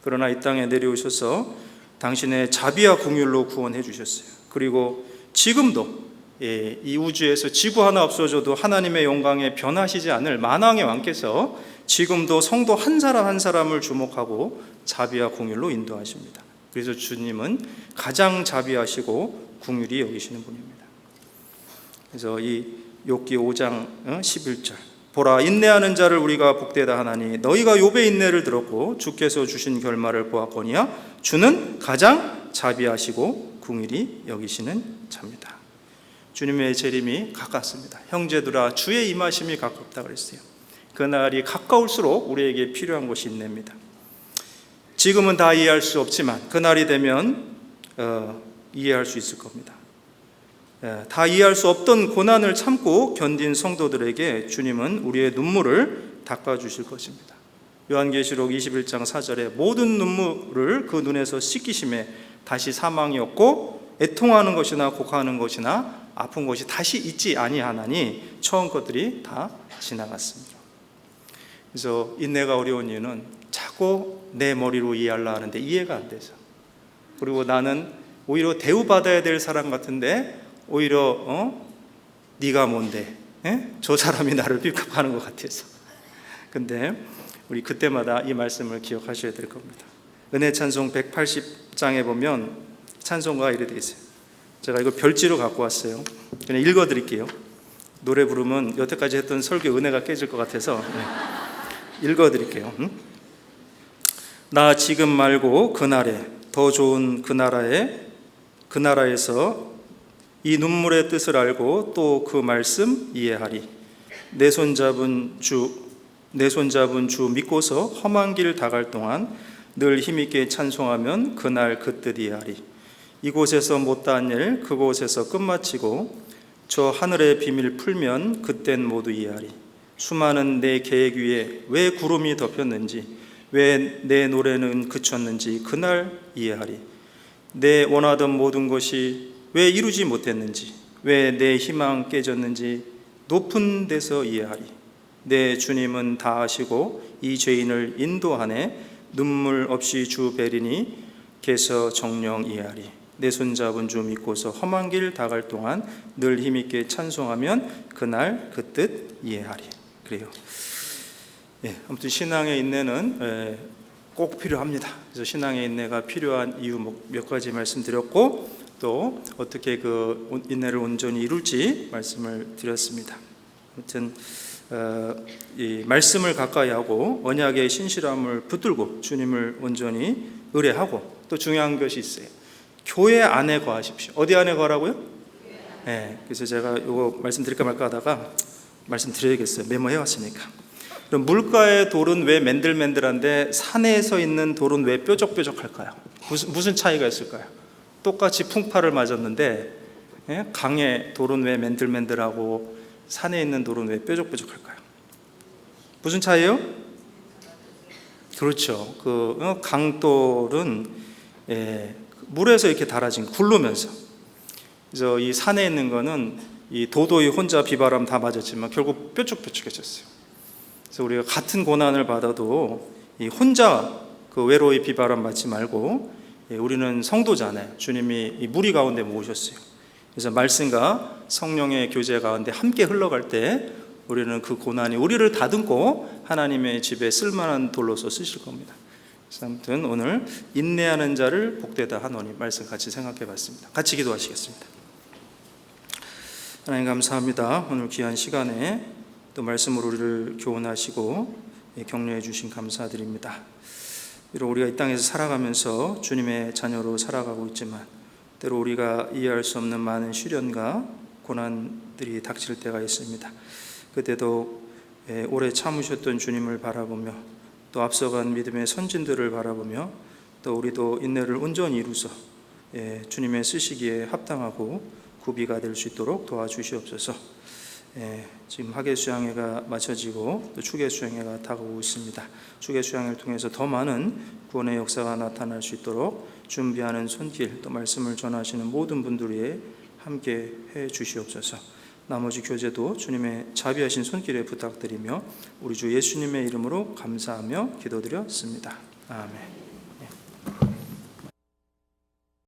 그러나 이 땅에 내려오셔서 당신의 자비와 긍휼로 구원해 주셨어요. 그리고 지금도 이 우주에서 지구 하나 없어져도 하나님의 영광에 변하시지 않을 만왕의 왕께서 지금도 성도 한 사람 한 사람을 주목하고 자비와 긍휼로 인도하십니다. 그래서 주님은 가장 자비하시고 긍휼히 여기시는 분입니다. 그래서 이 욥기 5장 11절 보라 인내하는 자를 우리가 복되다 하나니 너희가 욥의 인내를 들었고 주께서 주신 결말을 보았거니와 주는 가장 자비하시고 긍휼히 여기시는 자입니다. 주님의 재림이 가깝습니다. 형제들아 주의 임하심이 가깝다 그랬어요. 그날이 가까울수록 우리에게 필요한 것이 인내입니다. 지금은 다 이해할 수 없지만 그날이 되면 이해할 수 있을 겁니다. 다 이해할 수 없던 고난을 참고 견딘 성도들에게 주님은 우리의 눈물을 닦아주실 것입니다. 요한계시록 21장 4절에 모든 눈물을 그 눈에서 씻기심에 다시 사망이 없고 애통하는 것이나 곡하는 것이나 아픈 것이 다시 있지 아니하나니 처음 것들이 다 지나갔습니다. 그래서 인내가 어려운 이유는 자꾸 내 머리로 이해하려 하는데 이해가 안 돼서, 그리고 나는 오히려 대우받아야 될 사람 같은데 오히려 네가 뭔데? 저 사람이 나를 비겁하는 것 같아서. 근데 우리 그때마다 이 말씀을 기억하셔야 될 겁니다. 은혜 찬송 180장에 보면 찬송가가 이래 돼 있어요. 제가 이거 별지로 갖고 왔어요. 그냥 읽어드릴게요. 노래 부르면 여태까지 했던 설교 은혜가 깨질 것 같아서 읽어드릴게요. 나 지금 말고 그날에 더 좋은 그 나라에서 이 눈물의 뜻을 알고 또 그 말씀 이해하리. 내 손잡은 주 믿고서 험한 길 다갈 동안 늘 힘있게 찬송하면 그날 그 뜻 이해하리. 이곳에서 못다한 일 그곳에서 끝마치고 저 하늘의 비밀 풀면 그땐 모두 이해하리. 수많은 내 계획 위에 왜 구름이 덮였는지, 왜 내 노래는 그쳤는지 그날 이해하리. 내 원하던 모든 것이 왜 이루지 못했는지, 왜 내 희망 깨졌는지 높은 데서 이해하리. 내 주님은 다 아시고 이 죄인을 인도하네. 눈물 없이 주 베리니 개서 정령 이해하리. 내 손잡은 주 믿고서 험한 길 다갈 동안 늘 힘있게 찬송하면 그날 그 뜻 이해하리. 그래요. 아무튼 신앙의 인내는 꼭 필요합니다. 그래서 신앙의 인내가 필요한 이유 몇 가지 말씀드렸고, 또 어떻게 그 인내를 온전히 이룰지 말씀을 드렸습니다. 아무튼 이 말씀을 가까이 하고 언약의 신실함을 붙들고 주님을 온전히 의뢰하고, 또 중요한 것이 있어요. 교회 안에 거하십시오. 어디 안에 거하라고요? 그래서 제가 이거 말씀드릴까 말까 하다가 말씀드려야겠어요. 메모해 왔으니까. 그럼 물가의 돌은 왜 맨들맨들한데 산에 서 있는 돌은 왜 뾰족뾰족할까요? 무슨 차이가 있을까요? 똑같이 풍파를 맞았는데 강의 돌은 왜 맨들맨들하고 산에 있는 돌은 왜 뾰족뾰족할까요? 무슨 차이예요? 그렇죠. 그 강돌은 물에서 이렇게 달아진 굴르면서, 그래서 이 산에 있는 거는 이 도도히 혼자 비바람 다 맞았지만 결국 뾰족뾰족해졌어요. 그래서 우리가 같은 고난을 받아도 이 혼자 그 외로이 비바람 맞지 말고, 우리는 성도잖아요. 주님이 이 무리 가운데 모으셨어요. 그래서 말씀과 성령의 교제 가운데 함께 흘러갈 때 우리는 그 고난이 우리를 다듬고 하나님의 집에 쓸만한 돌로서 쓰실 겁니다. 그래서 아무튼 오늘 인내하는 자를 복되다 하노니 말씀 같이 생각해 봤습니다. 같이 기도하시겠습니다. 하나님 감사합니다. 오늘 귀한 시간에 또 말씀으로 우리를 교훈하시고 격려해 주신 감사드립니다. 비록 우리가 이 땅에서 살아가면서 주님의 자녀로 살아가고 있지만 때로 우리가 이해할 수 없는 많은 시련과 고난들이 닥칠 때가 있습니다. 그때도 오래 참으셨던 주님을 바라보며, 또 앞서간 믿음의 선진들을 바라보며, 또 우리도 인내를 온전히 이루서 주님의 쓰시기에 합당하고 구비가 될 수 있도록 도와주시옵소서. 지금 학예 수양회가 마쳐지고 또 축예 수양회가 다가오고 있습니다. 축예 수양회를 통해서 더 많은 구원의 역사가 나타날 수 있도록 준비하는 손길, 또 말씀을 전하시는 모든 분들이 함께 해 주시옵소서. 나머지 교제도 주님의 자비하신 손길에 부탁드리며 우리 주 예수님의 이름으로 감사하며 기도드렸습니다. 아멘.